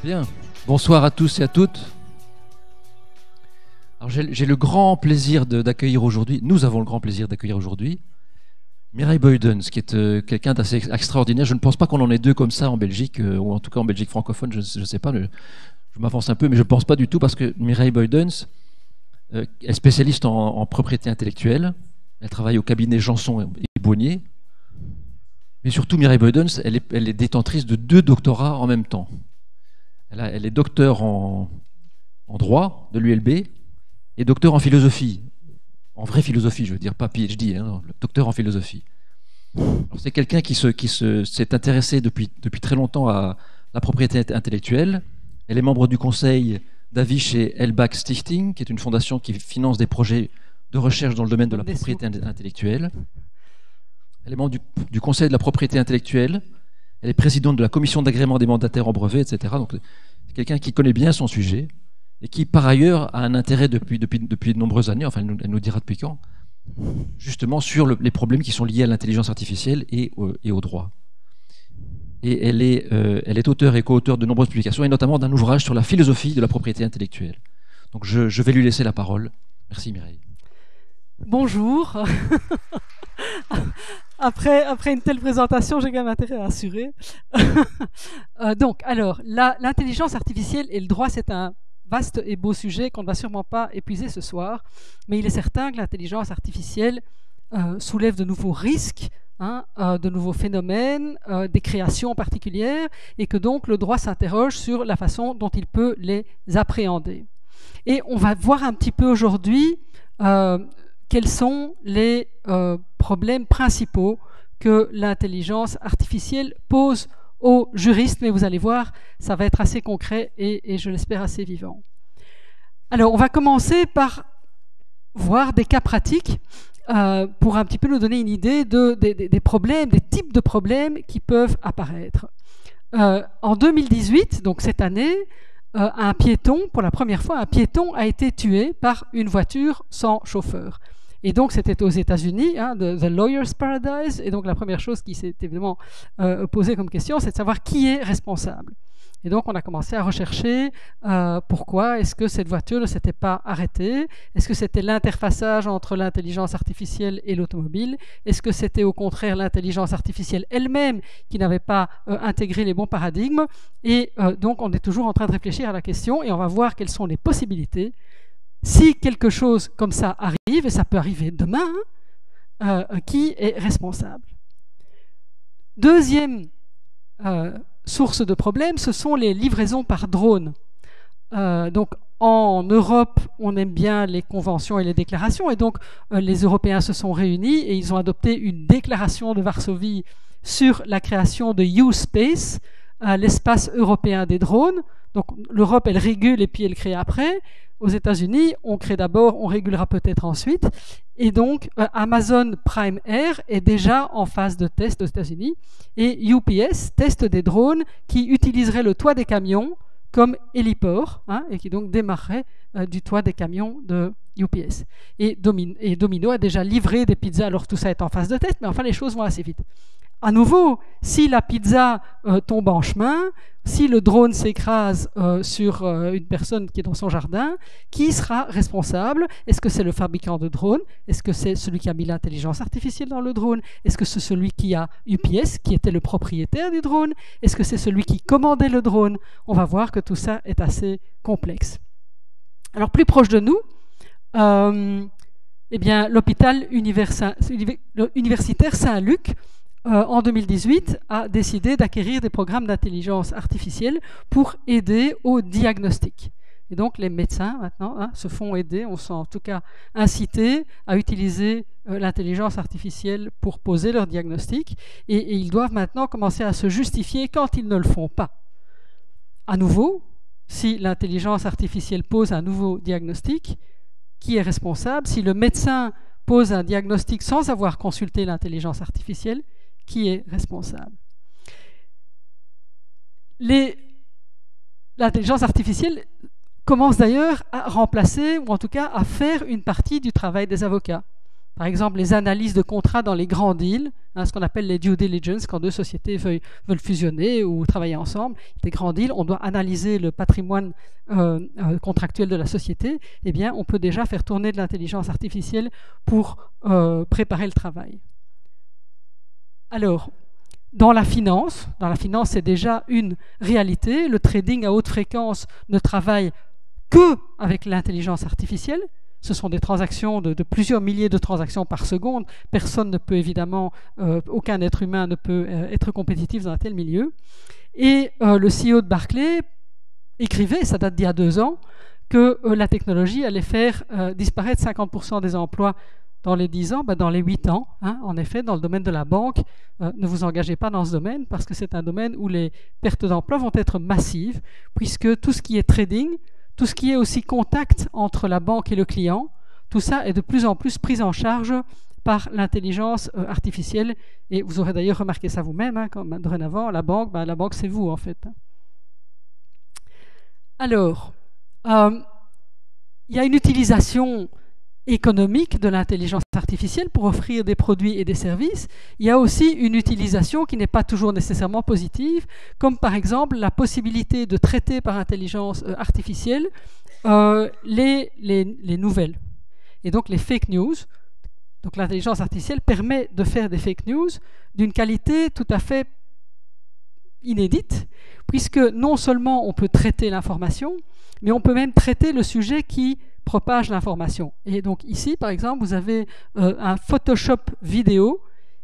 Bien, bonsoir à tous et à toutes. Alors j'ai le grand plaisir d'accueillir aujourd'hui, nous avons le grand plaisir d'accueillir aujourd'hui Mireille Boydens, qui est quelqu'un d'assez extraordinaire. Je ne pense pas qu'on en ait deux comme ça en Belgique, ou en tout cas en Belgique francophone, je ne sais pas, je m'avance un peu, mais je ne pense pas du tout, parce que Mireille Boydens est spécialiste en propriété intellectuelle. Elle travaille au cabinet Janson et Bonnier. Mais surtout, Mireille Boydens, elle est détentrice de 2 doctorats en même temps. Elle est docteur en droit de l'ULB et docteur en philosophie. En vraie philosophie, je veux dire, pas PhD, hein, docteur en philosophie. C'est quelqu'un qui s'est intéressé depuis très longtemps à la propriété intellectuelle. Elle est membre du conseil d'avis chez Elbach Stichting, qui est une fondation qui finance des projets de recherche dans le domaine de la propriété intellectuelle. Elle est membre du conseil de la propriété intellectuelle. Elle est présidente de la commission d'agrément des mandataires en brevet, etc. Donc, c'est quelqu'un qui connaît bien son sujet et qui, par ailleurs, a un intérêt depuis de nombreuses années, enfin, elle nous dira depuis quand, justement sur les problèmes qui sont liés à l'intelligence artificielle et au droit. Et elle est auteure et co-auteure de nombreuses publications, et notamment d'un ouvrage sur la philosophie de la propriété intellectuelle. Donc, je vais lui laisser la parole. Merci, Mireille. Bonjour. Après une telle présentation, j'ai quand même intérêt à assurer. Donc, alors, l'intelligence artificielle et le droit, c'est un vaste et beau sujet qu'on ne va sûrement pas épuiser ce soir, mais il est certain que l'intelligence artificielle soulève de nouveaux risques, de nouveaux phénomènes, des créations particulières, et que donc le droit s'interroge sur la façon dont il peut les appréhender. Et on va voir un petit peu aujourd'hui quels sont les problèmes principaux que l'intelligence artificielle pose aux juristes, mais vous allez voir, ça va être assez concret et je l'espère assez vivant. Alors, on va commencer par voir des cas pratiques pour un petit peu nous donner une idée des problèmes, des types de problèmes qui peuvent apparaître. En 2018, donc cette année, un piéton, pour la première fois, un piéton a été tué par une voiture sans chauffeur. Et donc, c'était aux États-Unis, The Lawyer's Paradise. Et donc, la première chose qui s'est évidemment posée comme question, c'est de savoir qui est responsable. Et donc, on a commencé à rechercher pourquoi est-ce que cette voiture ne s'était pas arrêtée. Est-ce que c'était l'interfaçage entre l'intelligence artificielle et l'automobile? Est-ce que c'était au contraire l'intelligence artificielle elle-même qui n'avait pas intégré les bons paradigmes? Et donc, on est toujours en train de réfléchir à la question et on va voir quelles sont les possibilités. Si quelque chose comme ça arrive, et ça peut arriver demain, qui est responsable? Deuxième source de problème, ce sont les livraisons par drone. Donc en Europe, on aime bien les conventions et les déclarations, et donc les Européens se sont réunis et ils ont adopté une déclaration de Varsovie sur la création de U-Space, l'espace européen des drones. Donc l'Europe, elle régule et puis elle crée après. Aux États-Unis, on crée d'abord, on régulera peut-être ensuite. Et donc, Amazon Prime Air est déjà en phase de test aux États-Unis. Et UPS teste des drones qui utiliseraient le toit des camions comme héliport, et qui donc démarreraient du toit des camions de UPS. Et Domino a déjà livré des pizzas, alors tout ça est en phase de test, mais enfin les choses vont assez vite. À nouveau, si la pizza tombe en chemin, si le drone s'écrase sur une personne qui est dans son jardin, qui sera responsable? Est-ce que c'est le fabricant de drone? Est-ce que c'est celui qui a mis l'intelligence artificielle dans le drone? Est-ce que c'est celui qui a UPS, qui était le propriétaire du drone? Est-ce que c'est celui qui commandait le drone? On va voir que tout ça est assez complexe. Alors, plus proche de nous, eh bien, l'hôpital universitaire Saint-Luc, en 2018, a décidé d'acquérir des programmes d'intelligence artificielle pour aider au diagnostic. Et donc, les médecins, maintenant, se font aider, on s'en en tout cas incités à utiliser l'intelligence artificielle pour poser leur diagnostic. Et ils doivent maintenant commencer à se justifier quand ils ne le font pas. À nouveau, si l'intelligence artificielle pose un nouveau diagnostic, qui est responsable? Si le médecin pose un diagnostic sans avoir consulté l'intelligence artificielle, qui est responsable? L'intelligence artificielle commence d'ailleurs à remplacer, ou en tout cas à faire une partie du travail des avocats. Par exemple, les analyses de contrats dans les grands deals, hein, ce qu'on appelle les due diligence, quand deux sociétés veulent fusionner ou travailler ensemble, des grands deals, on doit analyser le patrimoine contractuel de la société. Eh bien, on peut déjà faire tourner de l'intelligence artificielle pour préparer le travail. Alors, dans la finance, c'est déjà une réalité. Le trading à haute fréquence ne travaille que avec l'intelligence artificielle. Ce sont des transactions de plusieurs milliers de transactions par seconde. Personne ne peut évidemment, aucun être humain ne peut être compétitif dans un tel milieu. Et le CEO de Barclays écrivait, ça date d'il y a 2 ans, que la technologie allait faire disparaître 50% des emplois dans les 10 ans, dans les 8 ans. Hein, en effet, dans le domaine de la banque, ne vous engagez pas dans ce domaine parce que c'est un domaine où les pertes d'emploi vont être massives, puisque tout ce qui est trading, tout ce qui est aussi contact entre la banque et le client, tout ça est de plus en plus pris en charge par l'intelligence artificielle. Et vous aurez d'ailleurs remarqué ça vous-même, hein, comme dorénavant, la banque c'est vous en fait. Alors, il y a une utilisation économique de l'intelligence artificielle pour offrir des produits et des services. Il y a aussi une utilisation qui n'est pas toujours nécessairement positive, comme par exemple la possibilité de traiter par intelligence artificielle les nouvelles. Et donc les fake news. Donc l'intelligence artificielle permet de faire des fake news d'une qualité tout à fait inédite, puisque non seulement on peut traiter l'information, mais on peut même traiter le sujet qui propage l'information. Et donc ici, par exemple, vous avez un Photoshop vidéo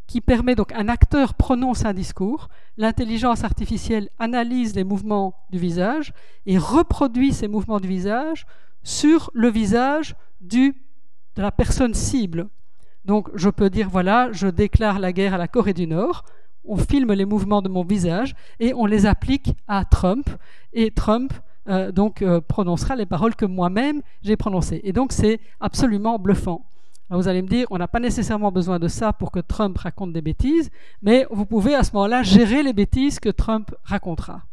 qui permet, donc un acteur prononce un discours, l'intelligence artificielle analyse les mouvements du visage et reproduit ces mouvements du visage sur le visage de la personne cible. Donc je peux dire, voilà, je déclare la guerre à la Corée du Nord, on filme les mouvements de mon visage et on les applique à Trump, et Trump prononcera les paroles que moi-même j'ai prononcées. Et donc c'est absolument bluffant. Alors vous allez me dire, on n'a pas nécessairement besoin de ça pour que Trump raconte des bêtises, mais vous pouvez à ce moment-là gérer les bêtises que Trump racontera.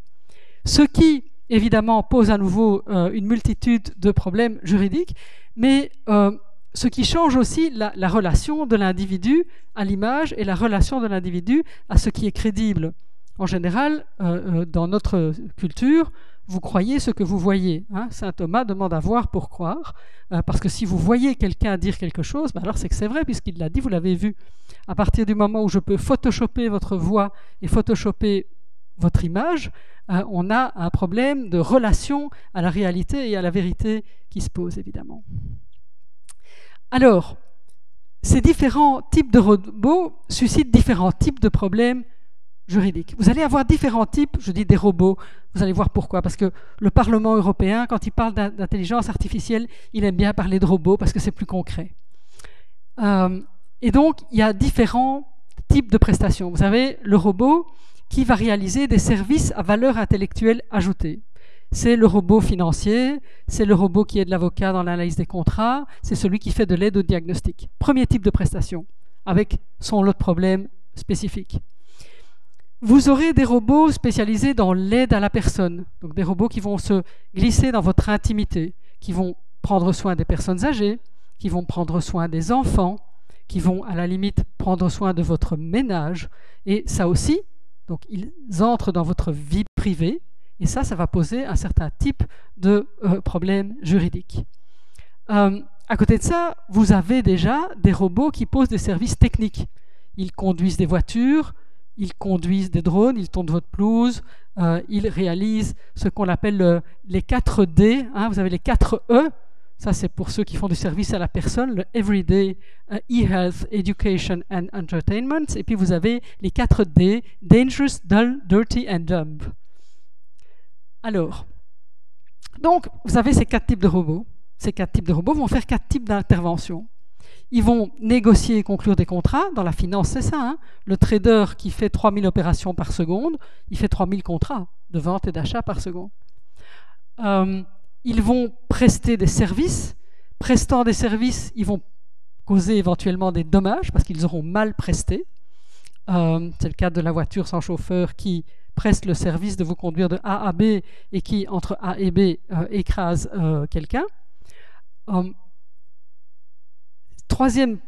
Ce qui, évidemment, pose à nouveau une multitude de problèmes juridiques, mais ce qui change aussi la relation de l'individu à l'image et la relation de l'individu à ce qui est crédible. En général, dans notre culture, vous croyez ce que vous voyez. Hein. Saint Thomas demande à voir pour croire, parce que si vous voyez quelqu'un dire quelque chose, alors c'est que c'est vrai, puisqu'il l'a dit, vous l'avez vu. À partir du moment où je peux photoshopper votre voix et photoshopper votre image, on a un problème de relation à la réalité et à la vérité qui se pose, évidemment. Alors, ces différents types de robots suscitent différents types de problèmes juridiques. Vous allez avoir différents types, je dis des robots, vous allez voir pourquoi. Parce que le Parlement européen, quand il parle d'intelligence artificielle, il aime bien parler de robots parce que c'est plus concret. Et donc, il y a différents types de prestations. Vous avez le robot qui va réaliser des services à valeur intellectuelle ajoutée. C'est le robot financier, c'est le robot qui aide l'avocat dans l'analyse des contrats, c'est celui qui fait de l'aide au diagnostic. Premier type de prestation, avec son lot de problèmes spécifiques. Vous aurez des robots spécialisés dans l'aide à la personne, donc des robots qui vont se glisser dans votre intimité, qui vont prendre soin des personnes âgées, qui vont prendre soin des enfants, qui vont à la limite prendre soin de votre ménage. Et ça aussi, donc ils entrent dans votre vie privée, et ça va poser un certain type de problème juridique. À côté de ça, vous avez déjà des robots qui posent des services techniques. Ils conduisent des voitures, ils conduisent des drones, ils tournent votre pelouse, ils réalisent ce qu'on appelle les 4D. Hein, vous avez les 4 E, ça c'est pour ceux qui font du service à la personne, le Everyday, E-Health, Education and Entertainment. Et puis vous avez les 4D, Dangerous, Dull, Dirty and Dumb. Alors, donc vous avez ces 4 types de robots. Ces 4 types de robots vont faire 4 types d'interventions. Ils vont négocier et conclure des contrats. Dans la finance, c'est ça. Hein. Le trader qui fait 3000 opérations par seconde, il fait 3000 contrats de vente et d'achat par seconde. Ils vont prester des services. Prestant des services, ils vont causer éventuellement des dommages parce qu'ils auront mal presté. C'est le cas de la voiture sans chauffeur qui preste le service de vous conduire de A à B et qui, entre A et B, écrase quelqu'un. Troisième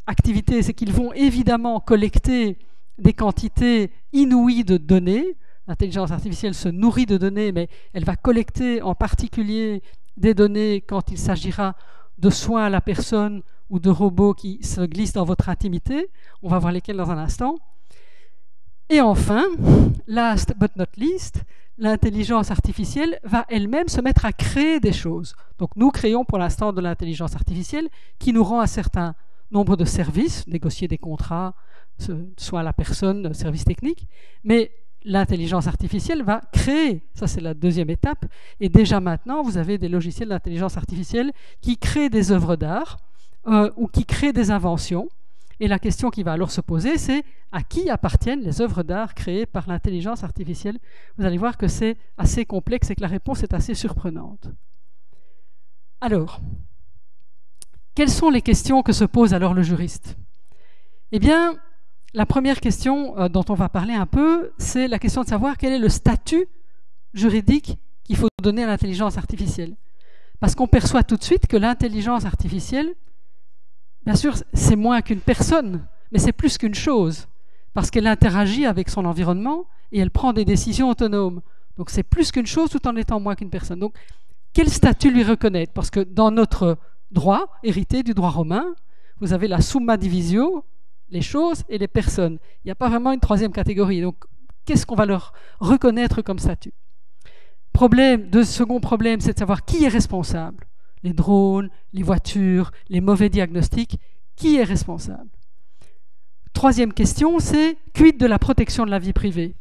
activité, c'est qu'ils vont évidemment collecter des quantités inouïes de données. L'intelligence artificielle se nourrit de données, mais elle va collecter en particulier des données quand il s'agira de soins à la personne ou de robots qui se glissent dans votre intimité. On va voir lesquels dans un instant. Et enfin, last but not least, l'intelligence artificielle va elle-même se mettre à créer des choses. Donc nous créons pour l'instant de l'intelligence artificielle qui nous rend un certain nombre de services, négocier des contrats, soit à la personne, services techniques, mais l'intelligence artificielle va créer, ça c'est la deuxième étape, et déjà maintenant vous avez des logiciels d'intelligence artificielle qui créent des œuvres d'art ou qui créent des inventions. Et la question qui va alors se poser, c'est à qui appartiennent les œuvres d'art créées par l'intelligence artificielle? Vous allez voir que c'est assez complexe et que la réponse est assez surprenante. Alors, quelles sont les questions que se pose alors le juriste? Eh bien, la première question dont on va parler un peu, c'est la question de savoir quel est le statut juridique qu'il faut donner à l'intelligence artificielle. Parce qu'on perçoit tout de suite que l'intelligence artificielle, bien sûr, c'est moins qu'une personne, mais c'est plus qu'une chose, parce qu'elle interagit avec son environnement et elle prend des décisions autonomes. Donc c'est plus qu'une chose tout en étant moins qu'une personne. Donc quel statut lui reconnaître? Parce que dans notre droit, hérité du droit romain, vous avez la summa divisio, les choses et les personnes. Il n'y a pas vraiment une troisième catégorie. Donc qu'est-ce qu'on va leur reconnaître comme statut? Second problème, c'est de savoir qui est responsable. Les drones, les voitures, les mauvais diagnostics, qui est responsable? Troisième question, c'est quid de la protection de la vie privée?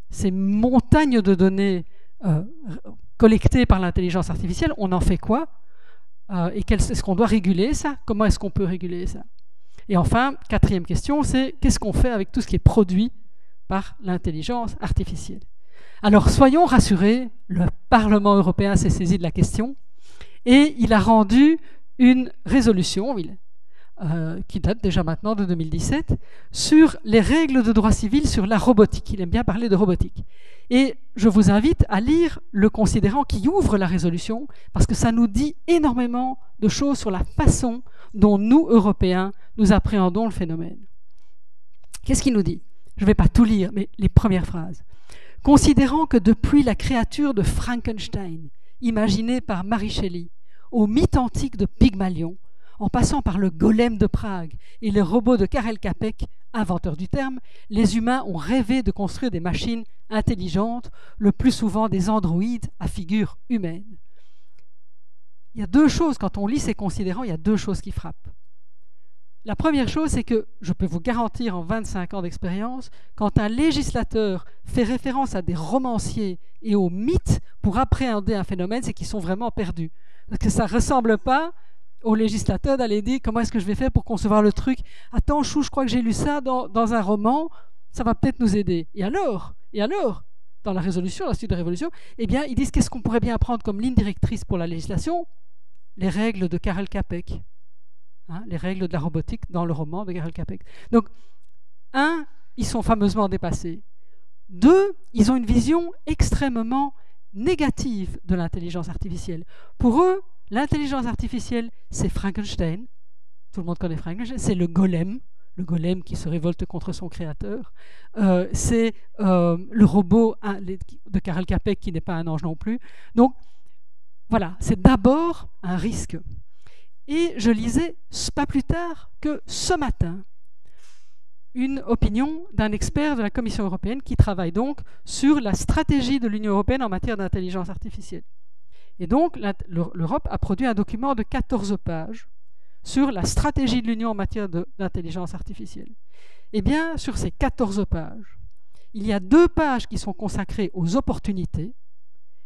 Ces montagnes de données collectées par l'intelligence artificielle, on en fait quoi? Et est-ce qu'on doit réguler ça? Comment est-ce qu'on peut réguler ça? Et enfin, quatrième question, c'est qu'est-ce qu'on fait avec tout ce qui est produit par l'intelligence artificielle? Alors soyons rassurés, le Parlement européen s'est saisi de la question et il a rendu une résolution qui date déjà maintenant de 2017 sur les règles de droit civil sur la robotique. Il aime bien parler de robotique. Et je vous invite à lire le considérant qui ouvre la résolution parce que ça nous dit énormément de choses sur la façon dont nous, Européens, nous appréhendons le phénomène. Qu'est-ce qu'il nous dit? Je ne vais pas tout lire, mais les premières phrases. Considérant que depuis la créature de Frankenstein, imaginée par Mary Shelley, au mythe antique de Pygmalion, en passant par le golem de Prague et les robots de Karel Čapek, inventeur du terme, les humains ont rêvé de construire des machines intelligentes, le plus souvent des androïdes à figure humaine. Il y a deux choses, quand on lit ces considérants, il y a deux choses qui frappent. La première chose, c'est que, je peux vous garantir en 25 ans d'expérience, quand un législateur fait référence à des romanciers et aux mythes pour appréhender un phénomène, c'est qu'ils sont vraiment perdus. Parce que ça ne ressemble pas au législateur d'aller dire comment est-ce que je vais faire pour concevoir le truc. Attends, chou, je crois que j'ai lu ça dans un roman, ça va peut-être nous aider. Et alors, dans la résolution, la suite de révolution, eh bien, ils disent qu'est-ce qu'on pourrait bien prendre comme ligne directrice pour la législation? Les règles de Karel Čapek. Les règles de la robotique dans le roman de Karel Čapek. Donc, ils sont fameusement dépassés. 2, ils ont une vision extrêmement négative de l'intelligence artificielle. Pour eux, l'intelligence artificielle, c'est Frankenstein. Tout le monde connaît Frankenstein. C'est le golem qui se révolte contre son créateur. C'est le robot de Karel Čapek qui n'est pas un ange non plus. Donc, voilà, c'est d'abord un risque. Et je lisais, pas plus tard que ce matin, une opinion d'un expert de la Commission européenne qui travaille donc sur la stratégie de l'Union européenne en matière d'intelligence artificielle. Et donc, l'Europe a produit un document de 14 pages sur la stratégie de l'Union en matière d'intelligence artificielle. Eh bien, sur ces 14 pages, il y a 2 pages qui sont consacrées aux opportunités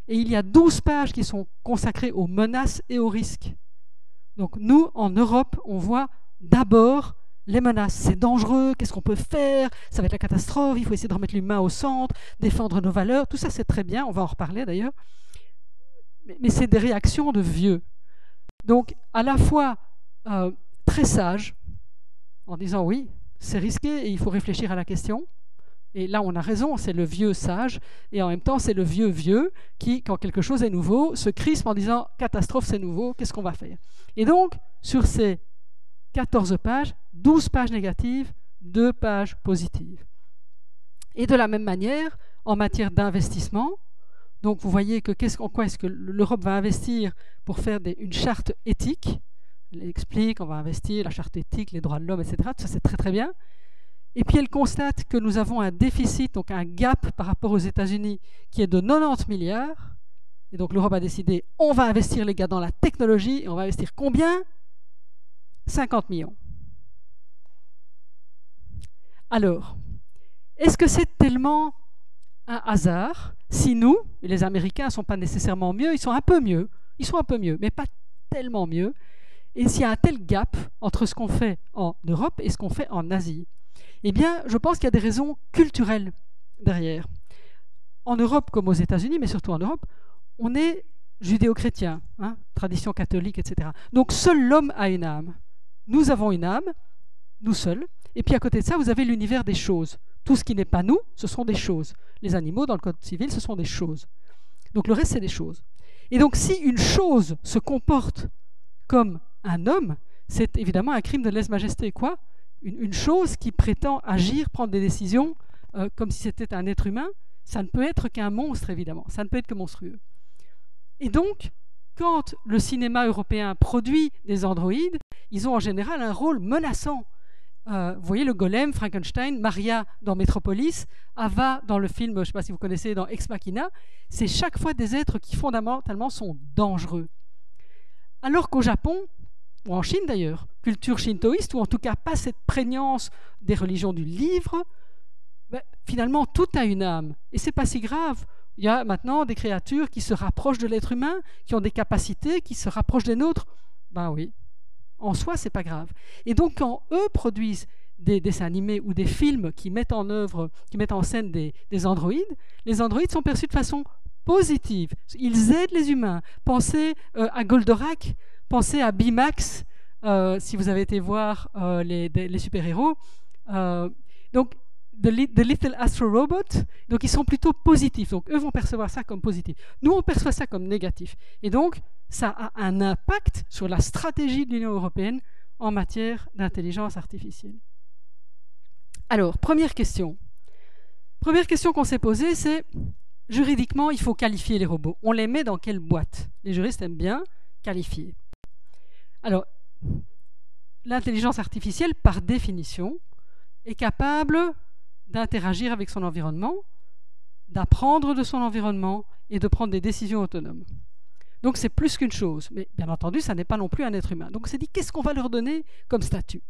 et il y a 12 pages qui sont consacrées aux menaces et aux risques. Donc nous, en Europe, on voit d'abord les menaces. C'est dangereux, qu'est-ce qu'on peut faire? Ça va être la catastrophe, il faut essayer de remettre l'humain au centre, défendre nos valeurs. Tout ça, c'est très bien, on va en reparler d'ailleurs. Mais c'est des réactions de vieux. Donc, à la fois très sages, en disant oui, c'est risqué et il faut réfléchir à la question. Et là, on a raison, c'est le vieux sage, et en même temps, c'est le vieux qui, quand quelque chose est nouveau, se crispe en disant « catastrophe, c'est nouveau, qu'est-ce qu'on va faire ?» Et donc, sur ces 14 pages, 12 pages négatives, 2 pages positives. Et de la même manière, en matière d'investissement, donc vous voyez que en quoi est-ce que l'Europe va investir pour faire une charte éthique. Elle explique, on va investir la charte éthique, les droits de l'homme, etc. Ça, c'est très très bien. Et puis elle constate que nous avons un déficit, donc un gap par rapport aux États-Unis qui est de 90 milliards. Et donc l'Europe a décidé, on va investir les gars dans la technologie, et on va investir combien? 50 millions. Alors, est-ce que c'est tellement un hasard si nous, les Américains, ne sont pas nécessairement mieux, ils sont un peu mieux, mais pas tellement mieux, et s'il y a un tel gap entre ce qu'on fait en Europe et ce qu'on fait en Asie? Eh bien, je pense qu'il y a des raisons culturelles derrière. En Europe, comme aux États-Unis, mais surtout en Europe, on est judéo-chrétien, hein, tradition catholique, etc. Donc seul l'homme a une âme. Nous avons une âme, nous seuls, et puis à côté de ça, vous avez l'univers des choses. Tout ce qui n'est pas nous, ce sont des choses. Les animaux, dans le Code civil, ce sont des choses. Donc le reste, c'est des choses. Et donc si une chose se comporte comme un homme, c'est évidemment un crime de lèse-majesté. Quoi ? Une chose qui prétend agir, prendre des décisions comme si c'était un être humain, ça ne peut être qu'un monstre, évidemment. Ça ne peut être que monstrueux. Et donc, quand le cinéma européen produit des androïdes, ils ont en général un rôle menaçant. Vous voyez le golem, Frankenstein, Maria dans Metropolis, Ava dans le film, je ne sais pas si vous connaissez, dans Ex Machina, c'est chaque fois des êtres qui fondamentalement sont dangereux. Alors qu'au Japon, ou en Chine d'ailleurs, culture shintoïste, ou en tout cas pas cette prégnance des religions du livre, finalement tout a une âme. Et c'est pas si grave. Il y a maintenant des créatures qui se rapprochent de l'être humain, qui ont des capacités, qui se rapprochent des nôtres. Ben oui, en soi, c'est pas grave. Et donc, quand eux produisent des dessins animés ou des films qui mettent en scène des androïdes, les androïdes sont perçus de façon positive. Ils aident les humains. Pensez à Goldorak, pensez à Bimax, si vous avez été voir les super-héros. Donc, The Little Astro Robot, donc ils sont plutôt positifs. Donc, eux vont percevoir ça comme positif. Nous, on perçoit ça comme négatif. Et donc, ça a un impact sur la stratégie de l'Union européenne en matière d'intelligence artificielle. Alors, première question. Première question qu'on s'est posée, c'est juridiquement, il faut qualifier les robots. On les met dans quelle boîte? Les juristes aiment bien qualifier. Alors, l'intelligence artificielle, par définition, est capable d'interagir avec son environnement, d'apprendre de son environnement et de prendre des décisions autonomes. Donc c'est plus qu'une chose, mais bien entendu, ça n'est pas non plus un être humain. Donc on s'est dit, qu'est-ce qu'on va leur donner comme statut?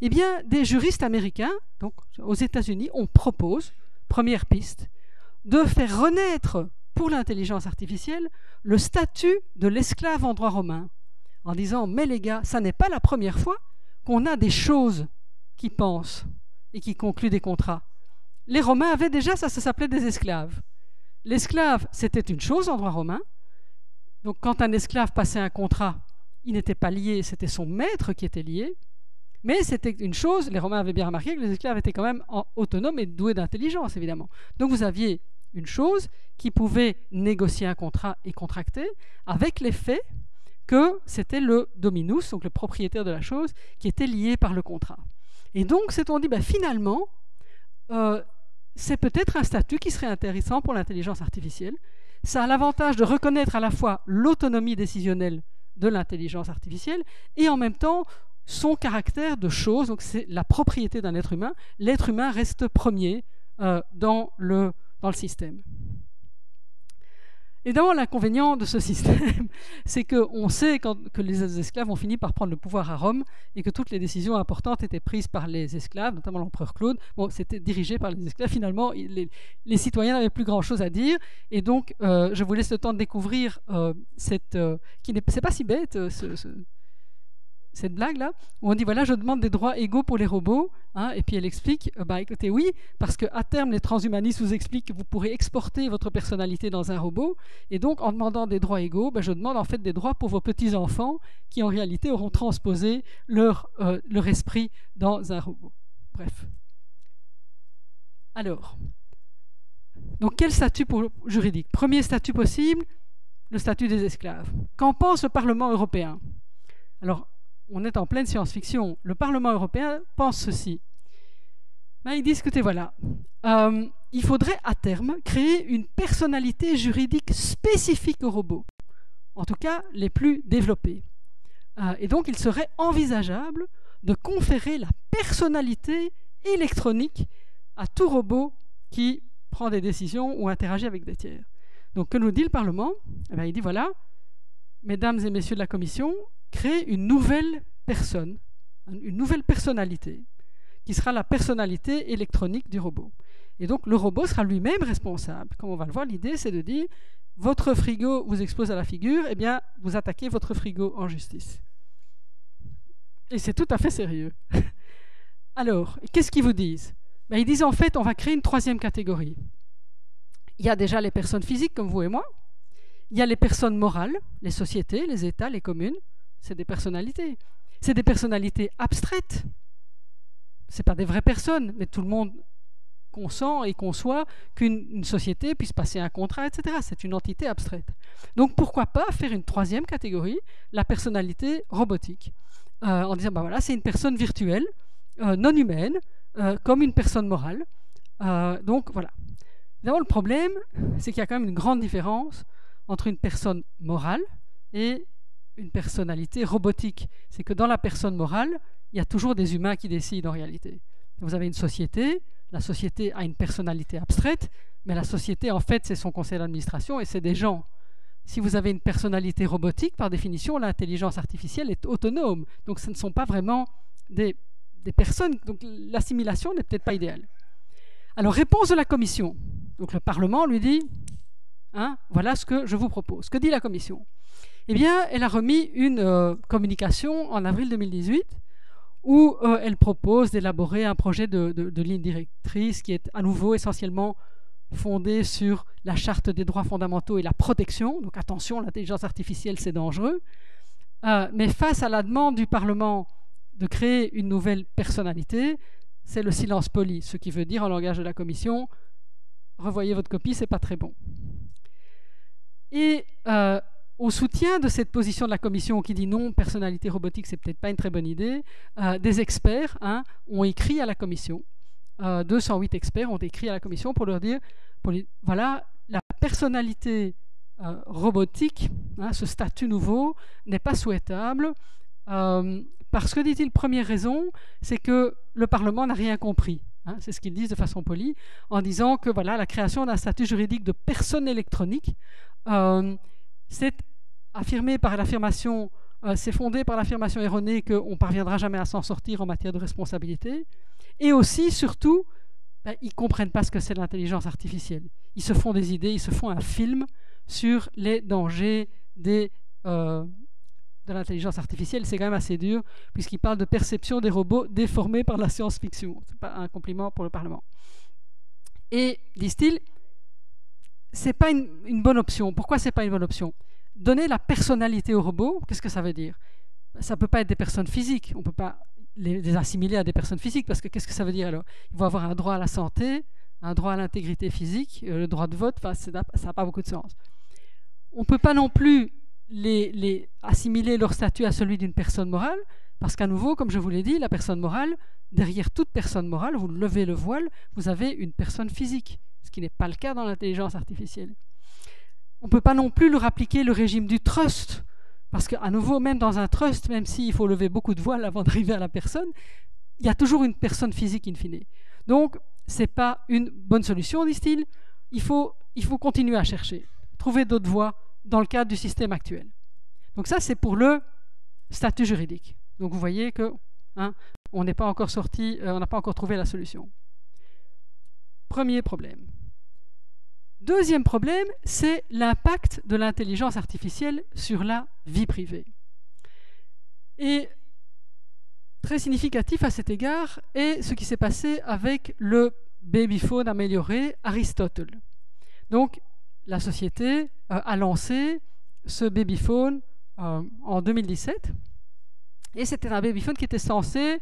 Eh bien, des juristes américains, donc aux États-Unis, on propose, première piste, de faire renaître pour l'intelligence artificielle le statut de l'esclave en droit romain, en disant, mais les gars, ça n'est pas la première fois qu'on a des choses qui pensent et qui concluent des contrats. Les Romains avaient déjà, ça s'appelait des esclaves. L'esclave, c'était une chose en droit romain. Donc quand un esclave passait un contrat, il n'était pas lié, c'était son maître qui était lié. Mais c'était une chose, les Romains avaient bien remarqué que les esclaves étaient quand même autonomes et doués d'intelligence, évidemment. Donc vous aviez une chose qui pouvait négocier un contrat et contracter avec l'effet que c'était le dominus, donc le propriétaire de la chose, qui était lié par le contrat. Et donc, on dit, finalement, c'est peut-être un statut qui serait intéressant pour l'intelligence artificielle. Ça a l'avantage de reconnaître à la fois l'autonomie décisionnelle de l'intelligence artificielle et en même temps son caractère de chose, donc c'est la propriété d'un être humain. L'être humain reste premier dans le système. Évidemment, l'inconvénient de ce système, c'est qu'on sait que les esclaves ont fini par prendre le pouvoir à Rome et que toutes les décisions importantes étaient prises par les esclaves, notamment l'empereur Claude. Bon, c'était dirigé par les esclaves. Finalement, les citoyens n'avaient plus grand-chose à dire. Et donc, je vous laisse le temps de découvrir c'est pas si bête, cette blague-là, où on dit, voilà, je demande des droits égaux pour les robots, hein, et puis elle explique, écoutez, oui, parce qu'à terme, les transhumanistes vous expliquent que vous pourrez exporter votre personnalité dans un robot, et donc, en demandant des droits égaux, je demande en fait des droits pour vos petits-enfants, qui en réalité auront transposé leur esprit dans un robot. Bref. Alors, donc quel statut juridique? Premier statut possible, le statut des esclaves. Qu'en pense le Parlement européen? Alors, on est en pleine science-fiction. Le Parlement européen pense ceci. Ben, ils disent, écoutez, voilà, il faudrait à terme créer une personnalité juridique spécifique aux robots, en tout cas les plus développés. Et donc, il serait envisageable de conférer la personnalité électronique à tout robot qui prend des décisions ou interagit avec des tiers. Donc, que nous dit le Parlement? Eh bien, il dit, voilà, mesdames et messieurs de la Commission, créez une nouvelle personne, une nouvelle personnalité, qui sera la personnalité électronique du robot. Et donc, le robot sera lui-même responsable. Comme on va le voir, l'idée, c'est de dire, votre frigo vous explose à la figure, eh bien, vous attaquez votre frigo en justice. Et c'est tout à fait sérieux. Alors, qu'est-ce qu'ils vous disent? Ben, ils disent, en fait, on va créer une troisième catégorie. Il y a déjà les personnes physiques, comme vous et moi. Il y a les personnes morales, les sociétés, les États, les communes. C'est des personnalités. C'est des personnalités abstraites. Ce n'est pas des vraies personnes, mais tout le monde consent et conçoit qu'une société puisse passer un contrat, etc. C'est une entité abstraite. Donc pourquoi pas faire une troisième catégorie, la personnalité robotique, en disant, ben voilà, c'est une personne virtuelle, non humaine, comme une personne morale. Donc voilà. Évidemment, le problème, c'est qu'il y a quand même une grande différence entre une personne morale et une personnalité robotique. C'est que dans la personne morale, il y a toujours des humains qui décident en réalité. Vous avez une société, la société a une personnalité abstraite, mais la société, en fait, c'est son conseil d'administration et c'est des gens. Si vous avez une personnalité robotique, par définition, l'intelligence artificielle est autonome. Donc ce ne sont pas vraiment des personnes. Donc l'assimilation n'est peut-être pas idéale. Alors, réponse de la Commission. Donc le Parlement lui dit, voilà ce que je vous propose. Que dit la Commission? Eh bien, elle a remis une communication en avril 2018 où elle propose d'élaborer un projet de ligne directrice qui est à nouveau essentiellement fondé sur la charte des droits fondamentaux et la protection. Donc attention, l'intelligence artificielle, c'est dangereux. Mais face à la demande du Parlement de créer une nouvelle personnalité, c'est le silence poli, ce qui veut dire en langage de la Commission, revoyez votre copie, c'est pas très bon. Et au soutien de cette position de la Commission qui dit non, personnalité robotique, c'est peut-être pas une très bonne idée, des experts ont écrit à la Commission. 208 experts ont écrit à la Commission pour leur dire, voilà, la personnalité robotique, ce statut nouveau, n'est pas souhaitable. Parce que, dit-il, première raison, c'est que le Parlement n'a rien compris. C'est ce qu'ils disent de façon polie, en disant que voilà, la création d'un statut juridique de personne électronique, c'est affirmé par l'affirmation, c'est fondé par l'affirmation erronée qu'on ne parviendra jamais à s'en sortir en matière de responsabilité. Et aussi, surtout, ils ne comprennent pas ce que c'est l'intelligence artificielle. Ils se font des idées, ils se font un film sur les dangers de l'intelligence artificielle. C'est quand même assez dur, puisqu'ils parlent de perception des robots déformés par la science-fiction. Ce n'est pas un compliment pour le Parlement. Et, disent-ils, ce n'est pas une bonne option. Pourquoi ce n'est pas une bonne option? Donner la personnalité aux robots, qu'est-ce que ça veut dire? Ça ne peut pas être des personnes physiques. On ne peut pas les assimiler à des personnes physiques, parce que qu'est-ce que ça veut dire alors? Ils vont avoir un droit à la santé, un droit à l'intégrité physique, le droit de vote, ça n'a pas beaucoup de sens. On ne peut pas non plus les assimiler leur statut à celui d'une personne morale, parce qu'à nouveau, comme je vous l'ai dit, la personne morale, derrière toute personne morale, vous levez le voile, vous avez une personne physique, ce qui n'est pas le cas dans l'intelligence artificielle. On ne peut pas non plus leur appliquer le régime du trust, parce qu'à nouveau, même dans un trust, même s'il faut lever beaucoup de voiles avant d'arriver à la personne, il y a toujours une personne physique in fine. Donc, ce n'est pas une bonne solution, disent-ils. Il faut continuer à chercher, trouver d'autres voies dans le cadre du système actuel. Donc ça, c'est pour le statut juridique. Donc vous voyez que on n'est pas encore sorti, on n'a pas encore trouvé la solution. Premier problème. Deuxième problème, c'est l'impact de l'intelligence artificielle sur la vie privée. Et très significatif à cet égard est ce qui s'est passé avec le babyphone amélioré Aristotle. Donc, la société a lancé ce babyphone en 2017. Et c'était un babyphone qui était censé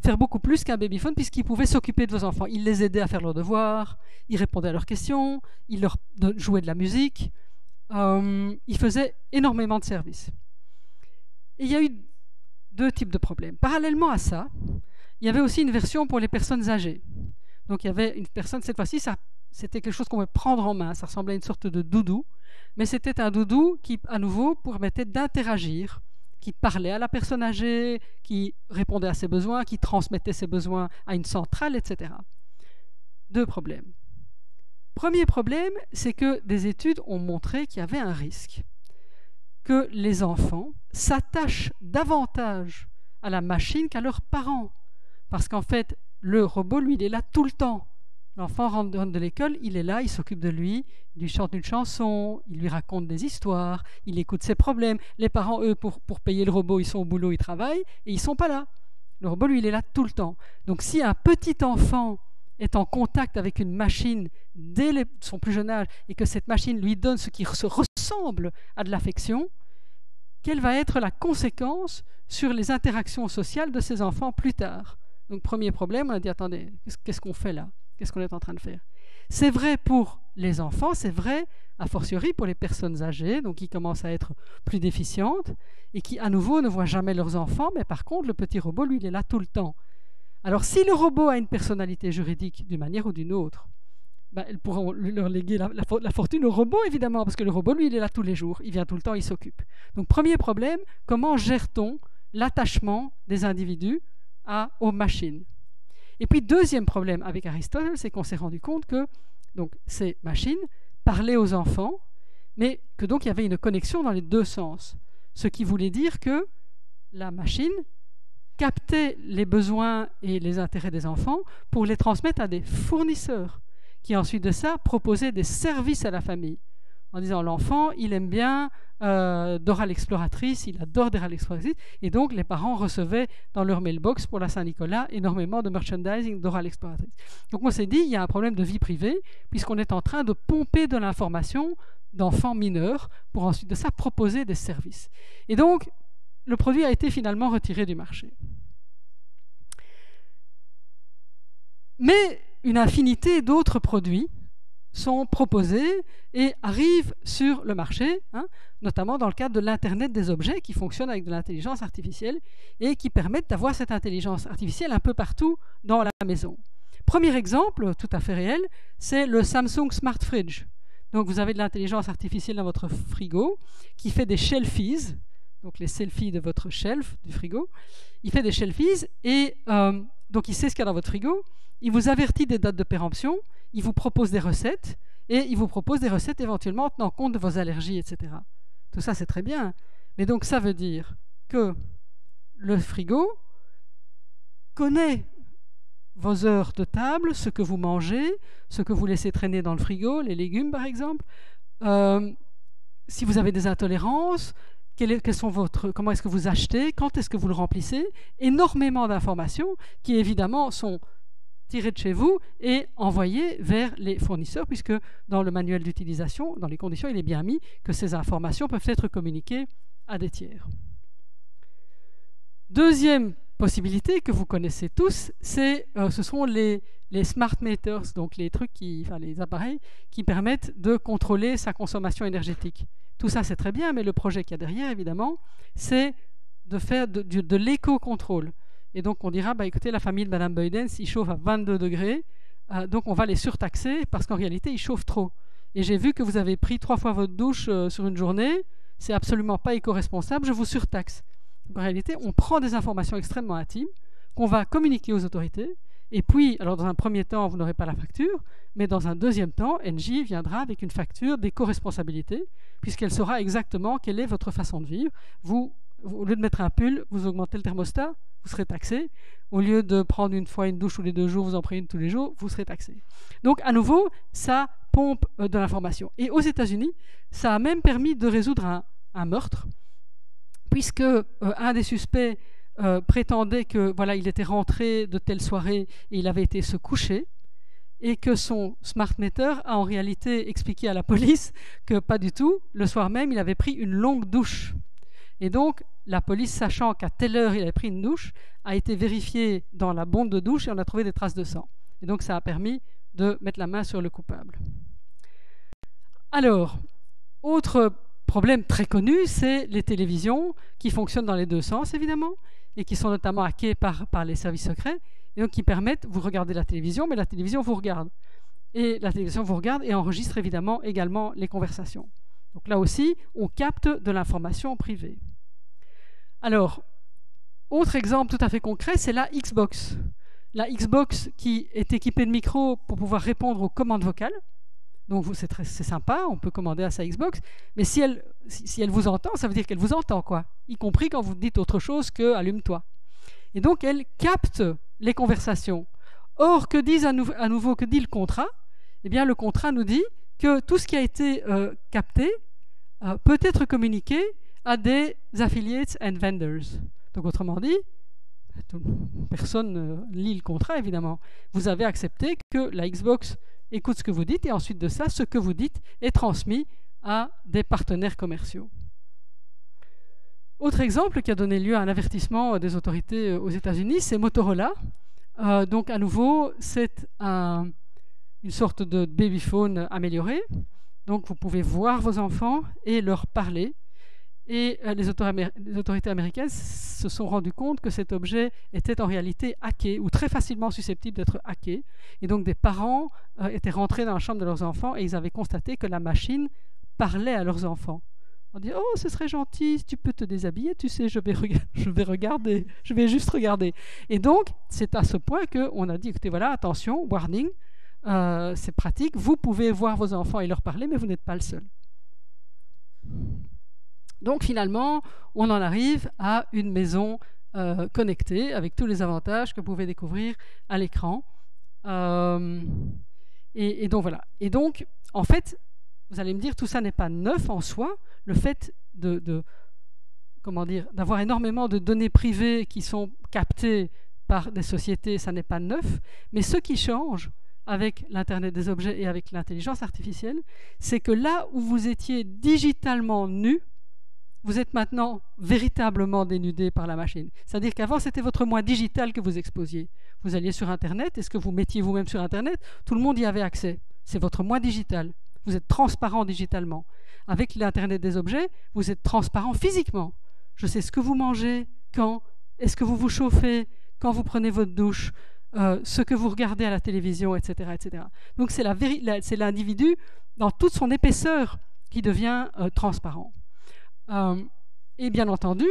faire beaucoup plus qu'un babyphone puisqu'il pouvait s'occuper de vos enfants. Il les aidait à faire leurs devoirs, il répondait à leurs questions, il leur jouait de la musique, il faisait énormément de services. Et il y a eu deux types de problèmes. Parallèlement à ça, il y avait aussi une version pour les personnes âgées. Donc il y avait une personne, cette fois-ci, c'était quelque chose qu'on pouvait prendre en main, ça ressemblait à une sorte de doudou, mais c'était un doudou qui, à nouveau, permettait d'interagir, qui parlait à la personne âgée, qui répondait à ses besoins, qui transmettait ses besoins à une centrale, etc. Deux problèmes. Premier problème, c'est que des études ont montré qu'il y avait un risque que les enfants s'attachent davantage à la machine qu'à leurs parents. Parce qu'en fait, le robot, lui, il est là tout le temps. L'enfant rentre de l'école, il est là, il s'occupe de lui, il lui chante une chanson, il lui raconte des histoires, il écoute ses problèmes. Les parents, eux, pour payer le robot, ils sont au boulot, ils travaillent, et ils ne sont pas là. Le robot, lui, il est là tout le temps. Donc si un petit enfant est en contact avec une machine dès son plus jeune âge, et que cette machine lui donne ce qui se ressemble à de l'affection, quelle va être la conséquence sur les interactions sociales de ces enfants plus tard? Donc premier problème, on a dit, attendez, qu'est-ce qu'on fait là? Qu'est-ce qu'on est en train de faire? C'est vrai pour les enfants, c'est vrai a fortiori pour les personnes âgées, donc qui commencent à être plus déficientes et qui à nouveau ne voient jamais leurs enfants, mais par contre le petit robot, lui, il est là tout le temps. Alors si le robot a une personnalité juridique d'une manière ou d'une autre, elles pourront leur léguer la fortune au robot, évidemment, parce que le robot, lui, il est là tous les jours, il vient tout le temps, il s'occupe. Donc premier problème, comment gère-t-on l'attachement des individus aux machines? Et puis deuxième problème avec Aristote, c'est qu'on s'est rendu compte que donc, ces machines parlaient aux enfants, mais que donc il y avait une connexion dans les deux sens. Ce qui voulait dire que la machine captait les besoins et les intérêts des enfants pour les transmettre à des fournisseurs, qui ensuite de ça proposaient des services à la famille. En disant l'enfant, il aime bien Dora l'exploratrice, il adore Dora l'exploratrice, et donc les parents recevaient dans leur mailbox pour la Saint-Nicolas énormément de merchandising Dora l'exploratrice. Donc on s'est dit, il y a un problème de vie privée, puisqu'on est en train de pomper de l'information d'enfants mineurs pour ensuite de ça proposer des services. Et donc, le produit a été finalement retiré du marché. Mais une infinité d'autres produits sont proposés et arrivent sur le marché, notamment dans le cadre de l'Internet des objets qui fonctionne avec de l'intelligence artificielle et qui permettent d'avoir cette intelligence artificielle un peu partout dans la maison. Premier exemple, tout à fait réel, c'est le Samsung Smart Fridge. Donc vous avez de l'intelligence artificielle dans votre frigo qui fait des shelfies, donc les selfies de votre shelf du frigo. Il fait des shelfies et donc il sait ce qu'il y a dans votre frigo. Il vous avertit des dates de péremption, il vous propose des recettes, et il vous propose des recettes éventuellement en tenant compte de vos allergies, etc. Tout ça, c'est très bien. Mais donc, ça veut dire que le frigo connaît vos heures de table, ce que vous mangez, ce que vous laissez traîner dans le frigo, les légumes, par exemple. Si vous avez des intolérances, comment est-ce que vous achetez, quand est-ce que vous le remplissez. Énormément d'informations qui, évidemment, sont tiré de chez vous et envoyé vers les fournisseurs, puisque dans le manuel d'utilisation, dans les conditions, il est bien mis que ces informations peuvent être communiquées à des tiers. Deuxième possibilité que vous connaissez tous, ce sont les smart meters, donc les appareils qui permettent de contrôler sa consommation énergétique. Tout ça, c'est très bien, mais le projet qu'il y a derrière, évidemment, c'est de faire de l'éco-contrôle. Et donc on dira, écoutez, la famille de Mme Beudens, ils chauffent à 22 degrés, donc on va les surtaxer parce qu'en réalité, ils chauffent trop. Et j'ai vu que vous avez pris 3 fois votre douche sur une journée, c'est absolument pas éco-responsable, je vous surtaxe. Donc, en réalité, on prend des informations extrêmement intimes qu'on va communiquer aux autorités, et puis, alors dans un premier temps, vous n'aurez pas la facture, mais dans un deuxième temps, Engie viendra avec une facture d'éco-responsabilité, puisqu'elle saura exactement quelle est votre façon de vivre. Vous, au lieu de mettre un pull, vous augmentez le thermostat, vous serez taxé. Au lieu de prendre une fois une douche tous les 2 jours, vous en prenez une tous les jours, vous serez taxé. Donc, à nouveau, ça pompe de l'information. Et aux États-Unis, ça a même permis de résoudre un meurtre, puisque un des suspects prétendait que il était rentré de telle soirée et il avait été se coucher, et que son smart meter a en réalité expliqué à la police que pas du tout. Le soir même, il avait pris une longue douche. Et donc, la police, sachant qu'à telle heure il avait pris une douche, a été vérifiée dans la bombe de douche et on a trouvé des traces de sang. Et donc, ça a permis de mettre la main sur le coupable. Alors, autre problème très connu, c'est les télévisions qui fonctionnent dans les deux sens, évidemment, et qui sont notamment hackés par les services secrets, et donc qui permettent, vous regardez la télévision, mais la télévision vous regarde. Et la télévision vous regarde et enregistre évidemment également les conversations. Donc là aussi, on capte de l'information privée. Alors, autre exemple tout à fait concret, c'est la Xbox. La Xbox qui est équipée de micros pour pouvoir répondre aux commandes vocales. Donc c'est sympa, on peut commander à sa Xbox, mais si elle vous entend, ça veut dire qu'elle vous entend, quoi, y compris quand vous dites autre chose que « allume-toi ». Et donc elle capte les conversations. Or, que dit à nouveau le contrat? Eh bien, le contrat nous dit que tout ce qui a été capté peut être communiqué à des affiliates and vendors. Donc, autrement dit, personne ne lit le contrat, évidemment. Vous avez accepté que la Xbox écoute ce que vous dites et ensuite de ça, ce que vous dites est transmis à des partenaires commerciaux. Autre exemple qui a donné lieu à un avertissement des autorités aux États-Unis, c'est Motorola. Donc, à nouveau, c'est une sorte de babyphone amélioré. Donc, vous pouvez voir vos enfants et leur parler. Et les autorités américaines se sont rendues compte que cet objet était en réalité hacké ou très facilement susceptible d'être hacké. Et donc des parents étaient rentrés dans la chambre de leurs enfants et ils avaient constaté que la machine parlait à leurs enfants. On dit « Oh, ce serait gentil, tu peux te déshabiller, tu sais, je vais regarder, je vais juste regarder. » Et donc, c'est à ce point qu'on a dit « Écoutez, voilà, attention, warning, c'est pratique, vous pouvez voir vos enfants et leur parler, mais vous n'êtes pas le seul. » Donc finalement, on en arrive à une maison connectée avec tous les avantages que vous pouvez découvrir à l'écran. Et donc voilà. Et donc, en fait, vous allez me dire, tout ça n'est pas neuf en soi. Le fait d'avoir énormément de données privées qui sont captées par des sociétés, ça n'est pas neuf. Mais ce qui change avec l'Internet des objets et avec l'intelligence artificielle, c'est que là où vous étiez digitalement nu, vous êtes maintenant véritablement dénudé par la machine. C'est-à-dire qu'avant, c'était votre moi digital que vous exposiez. Vous alliez sur Internet, est-ce que vous mettiez vous-même sur Internet? Tout le monde y avait accès. C'est votre moi digital. Vous êtes transparent digitalement. Avec l'Internet des objets, vous êtes transparent physiquement. Je sais ce que vous mangez, quand, est-ce que vous vous chauffez, quand vous prenez votre douche, ce que vous regardez à la télévision, etc. etc. Donc c'est l'individu dans toute son épaisseur qui devient transparent. Et bien entendu,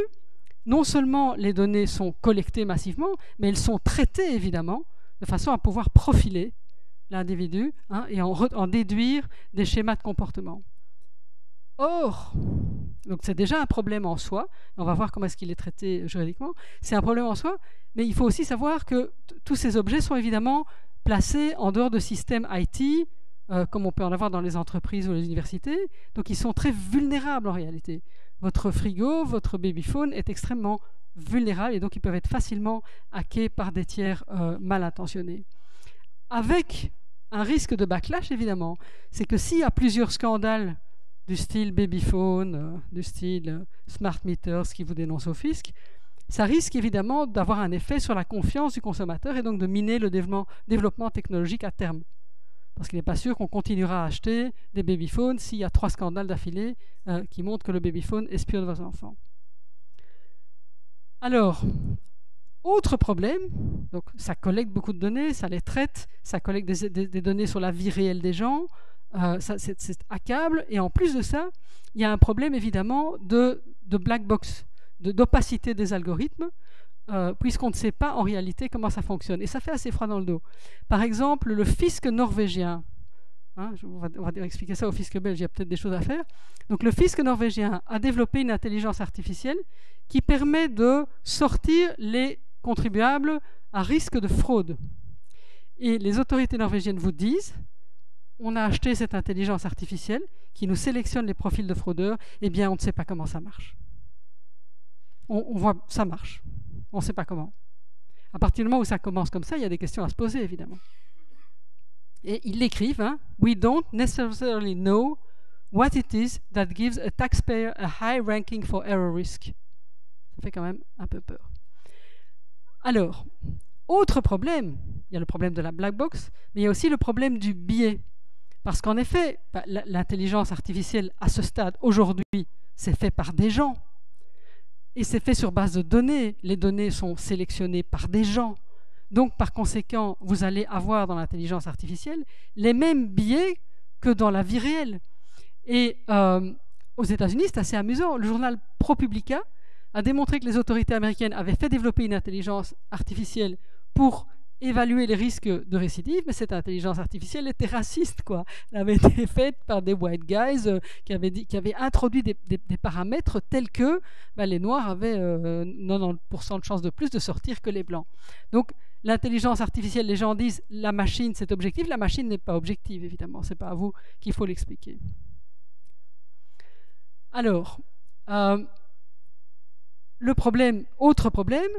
non seulement les données sont collectées massivement, mais elles sont traitées évidemment de façon à pouvoir profiler l'individu et en déduire des schémas de comportement. Or, donc c'est déjà un problème en soi, on va voir comment est-ce qu'il est traité juridiquement, c'est un problème en soi, mais il faut aussi savoir que tous ces objets sont évidemment placés en dehors de systèmes IT, comme on peut en avoir dans les entreprises ou les universités, donc ils sont très vulnérables en réalité. Votre frigo, votre babyphone est extrêmement vulnérable et donc ils peuvent être facilement hackés par des tiers mal intentionnés. Avec un risque de backlash évidemment, c'est que s'il y a plusieurs scandales du style babyphone, du style smart meters qui vous dénoncent au fisc, ça risque évidemment d'avoir un effet sur la confiance du consommateur et donc de miner le développement technologique à terme. Parce qu'il n'est pas sûr qu'on continuera à acheter des babyphones s'il y a 3 scandales d'affilée qui montrent que le babyphone espionne vos enfants. Alors, autre problème, donc ça collecte beaucoup de données, ça les traite, ça collecte des données sur la vie réelle des gens, c'est hackable, et en plus de ça, il y a un problème évidemment de black box, d'opacité des algorithmes, puisqu'on ne sait pas en réalité comment ça fonctionne. Et ça fait assez froid dans le dos. Par exemple, le fisc norvégien, on va expliquer ça au fisc belge, il y a peut-être des choses à faire. Donc le fisc norvégien a développé une intelligence artificielle qui permet de sortir les contribuables à risque de fraude. Et les autorités norvégiennes vous disent, on a acheté cette intelligence artificielle qui nous sélectionne les profils de fraudeurs, eh bien on ne sait pas comment ça marche. On voit, ça marche. On ne sait pas comment. À partir du moment où ça commence comme ça, il y a des questions à se poser, évidemment. Et ils l'écrivent, We don't necessarily know what it is that gives a taxpayer a high ranking for error risk. Ça fait quand même un peu peur. Alors, autre problème, il y a le problème de la black box, mais il y a aussi le problème du biais. Parce qu'en effet, l'intelligence artificielle, à ce stade, aujourd'hui, c'est fait par des gens. Et c'est fait sur base de données. Les données sont sélectionnées par des gens. Donc, par conséquent, vous allez avoir dans l'intelligence artificielle les mêmes biais que dans la vie réelle. Et aux États-Unis, c'est assez amusant. Le journal ProPublica a démontré que les autorités américaines avaient fait développer une intelligence artificielle pour évaluer les risques de récidive, mais cette intelligence artificielle était raciste, quoi. Elle avait été faite par des white guys qui avaient introduit des paramètres tels que les Noirs avaient 90% de chances de plus de sortir que les Blancs. Donc, l'intelligence artificielle, les gens disent la machine c'est objectif, la machine n'est pas objective, évidemment, c'est pas à vous qu'il faut l'expliquer. Alors, autre problème,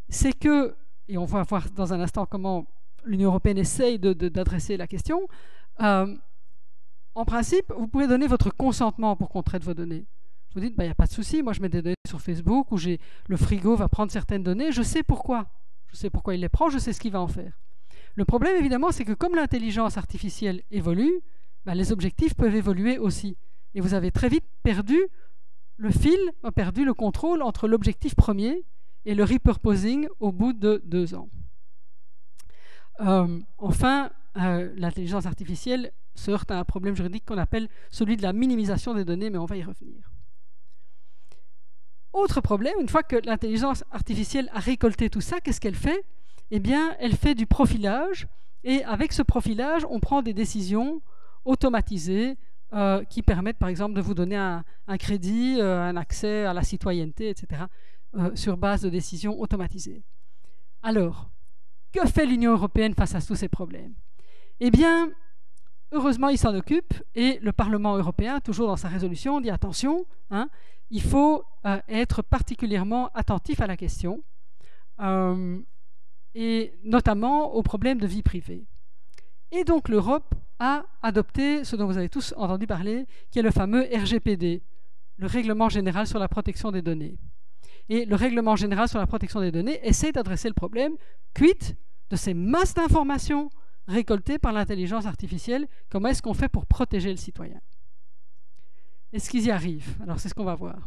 c'est que, et on va voir dans un instant comment l'Union européenne essaye d'adresser la question, en principe, vous pouvez donner votre consentement pour qu'on traite vos données. Vous dites, il n'y a pas de souci, moi je mets des données sur Facebook où le frigo va prendre certaines données, je sais pourquoi. Je sais pourquoi il les prend, je sais ce qu'il va en faire. Le problème, évidemment, c'est que comme l'intelligence artificielle évolue, les objectifs peuvent évoluer aussi. Et vous avez très vite perdu le fil, perdu le contrôle entre l'objectif premier et le repurposing au bout de 2 ans. Enfin, l'intelligence artificielle se heurte à un problème juridique qu'on appelle celui de la minimisation des données, mais on va y revenir. Autre problème, une fois que l'intelligence artificielle a récolté tout ça, qu'est-ce qu'elle fait? Eh bien, elle fait du profilage, et avec ce profilage, on prend des décisions automatisées qui permettent, par exemple, de vous donner un crédit, un accès à la citoyenneté, etc., sur base de décisions automatisées. Alors, que fait l'Union européenne face à tous ces problèmes? Eh bien, heureusement, il s'en occupe, et le Parlement européen, toujours dans sa résolution, dit attention, il faut être particulièrement attentif à la question, et notamment aux problèmes de vie privée. Et donc l'Europe a adopté ce dont vous avez tous entendu parler, qui est le fameux RGPD, le Règlement général sur la protection des données. Et le Règlement général sur la protection des données essaie d'adresser le problème, quid de ces masses d'informations récoltées par l'intelligence artificielle, comment est-ce qu'on fait pour protéger le citoyen? Est-ce qu'ils y arrivent? Alors c'est ce qu'on va voir.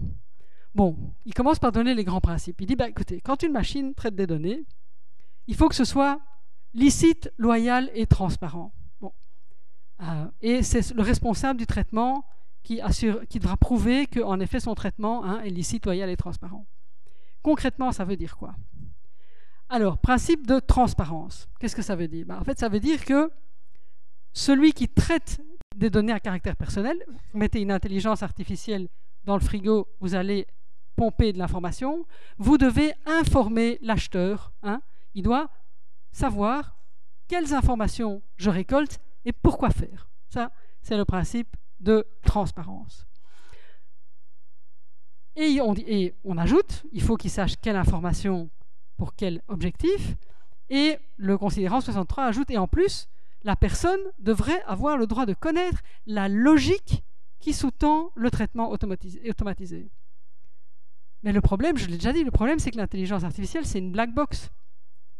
Bon, il commence par donner les grands principes. Il dit, écoutez, quand une machine traite des données, il faut que ce soit licite, loyal et transparent. Bon. Et c'est le responsable du traitement qui devra prouver qu'en effet son traitement est licite, loyal et transparent. Concrètement, ça veut dire quoi? Alors, principe de transparence. Qu'est-ce que ça veut dire? En fait, ça veut dire que celui qui traite des données à caractère personnel, vous mettez une intelligence artificielle dans le frigo, vous allez pomper de l'information, vous devez informer l'acheteur. Il doit savoir quelles informations je récolte et pourquoi faire. Ça, c'est le principe de transparence. Et on ajoute, il faut qu'il sache quelle information pour quel objectif, et le considérant 63 ajoute, et en plus, la personne devrait avoir le droit de connaître la logique qui sous-tend le traitement automatisé. Mais le problème, je l'ai déjà dit, le problème c'est que l'intelligence artificielle, c'est une black box.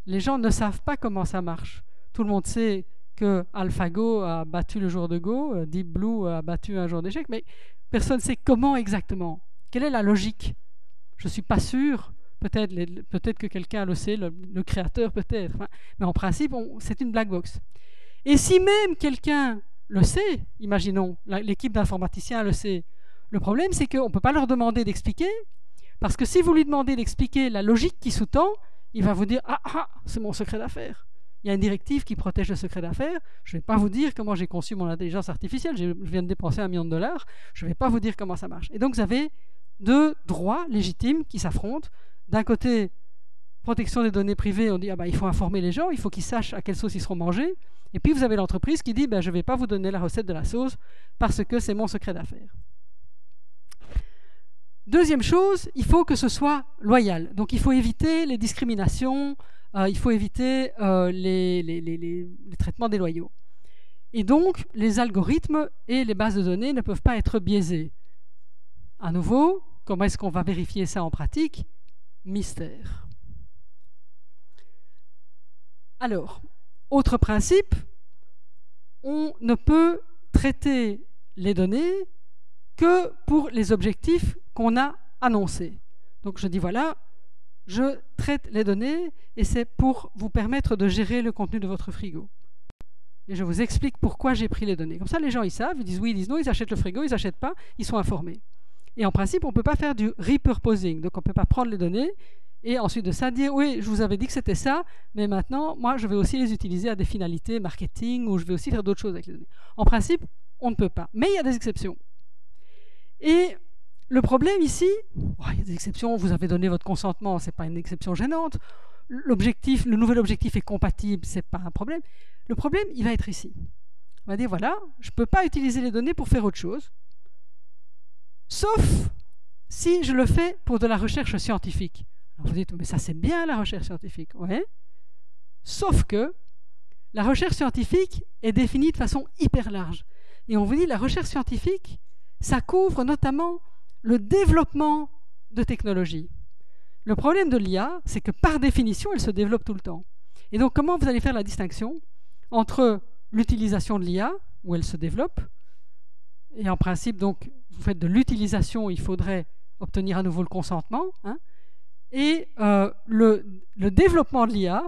Les gens ne savent pas comment ça marche. Tout le monde sait que AlphaGo a battu le jour de Go, Deep Blue a battu un jour d'échecs, mais personne ne sait comment exactement. Quelle est la logique? Je ne suis pas sûr. Peut-être que quelqu'un le sait, le créateur peut-être. Mais en principe, c'est une black box. Et si même quelqu'un le sait, imaginons, l'équipe d'informaticiens le sait, le problème c'est qu'on ne peut pas leur demander d'expliquer, parce que si vous lui demandez d'expliquer la logique qui sous-tend, il va vous dire « Ah, c'est mon secret d'affaires ». Il y a une directive qui protège le secret d'affaires. Je ne vais pas vous dire comment j'ai conçu mon intelligence artificielle. Je viens de dépenser $1 million. Je ne vais pas vous dire comment ça marche. Et donc, vous avez 2 droits légitimes qui s'affrontent. D'un côté, protection des données privées, on dit il faut informer les gens, il faut qu'ils sachent à quelle sauce ils seront mangés. Et puis, vous avez l'entreprise qui dit je ne vais pas vous donner la recette de la sauce parce que c'est mon secret d'affaires. Deuxième chose, il faut que ce soit loyal. Donc, il faut éviter les discriminations, il faut éviter les traitements déloyaux. Et donc, les algorithmes et les bases de données ne peuvent pas être biaisés. À nouveau, comment est-ce qu'on va vérifier ça en pratique? Mystère. Alors, autre principe, on ne peut traiter les données que pour les objectifs qu'on a annoncés. Donc je dis voilà, je traite les données et c'est pour vous permettre de gérer le contenu de votre frigo. Et je vous explique pourquoi j'ai pris les données. Comme ça, les gens, ils savent, ils disent oui, ils disent non, ils achètent le frigo, ils n'achètent pas, ils sont informés. Et en principe, on ne peut pas faire du repurposing. Donc, on ne peut pas prendre les données et ensuite de ça dire oui, je vous avais dit que c'était ça, mais maintenant, moi, je vais aussi les utiliser à des finalités marketing ou je vais aussi faire d'autres choses avec les données. En principe, on ne peut pas. Mais il y a des exceptions. Et le problème ici, il y a des exceptions, vous avez donné votre consentement, ce n'est pas une exception gênante. L'objectif, le nouvel objectif est compatible, ce n'est pas un problème. Le problème, il va être ici. On va dire, voilà, je ne peux pas utiliser les données pour faire autre chose, sauf si je le fais pour de la recherche scientifique. Alors vous dites, mais ça c'est bien la recherche scientifique. Ouais. Sauf que la recherche scientifique est définie de façon hyper large. Et on vous dit, la recherche scientifique, ça couvre notamment le développement de technologies. Le problème de l'IA, c'est que par définition, elle se développe tout le temps. Et donc, comment vous allez faire la distinction entre l'utilisation de l'IA, où elle se développe, et en principe, donc, vous faites de l'utilisation, il faudrait obtenir à nouveau le consentement, hein, et le développement de l'IA,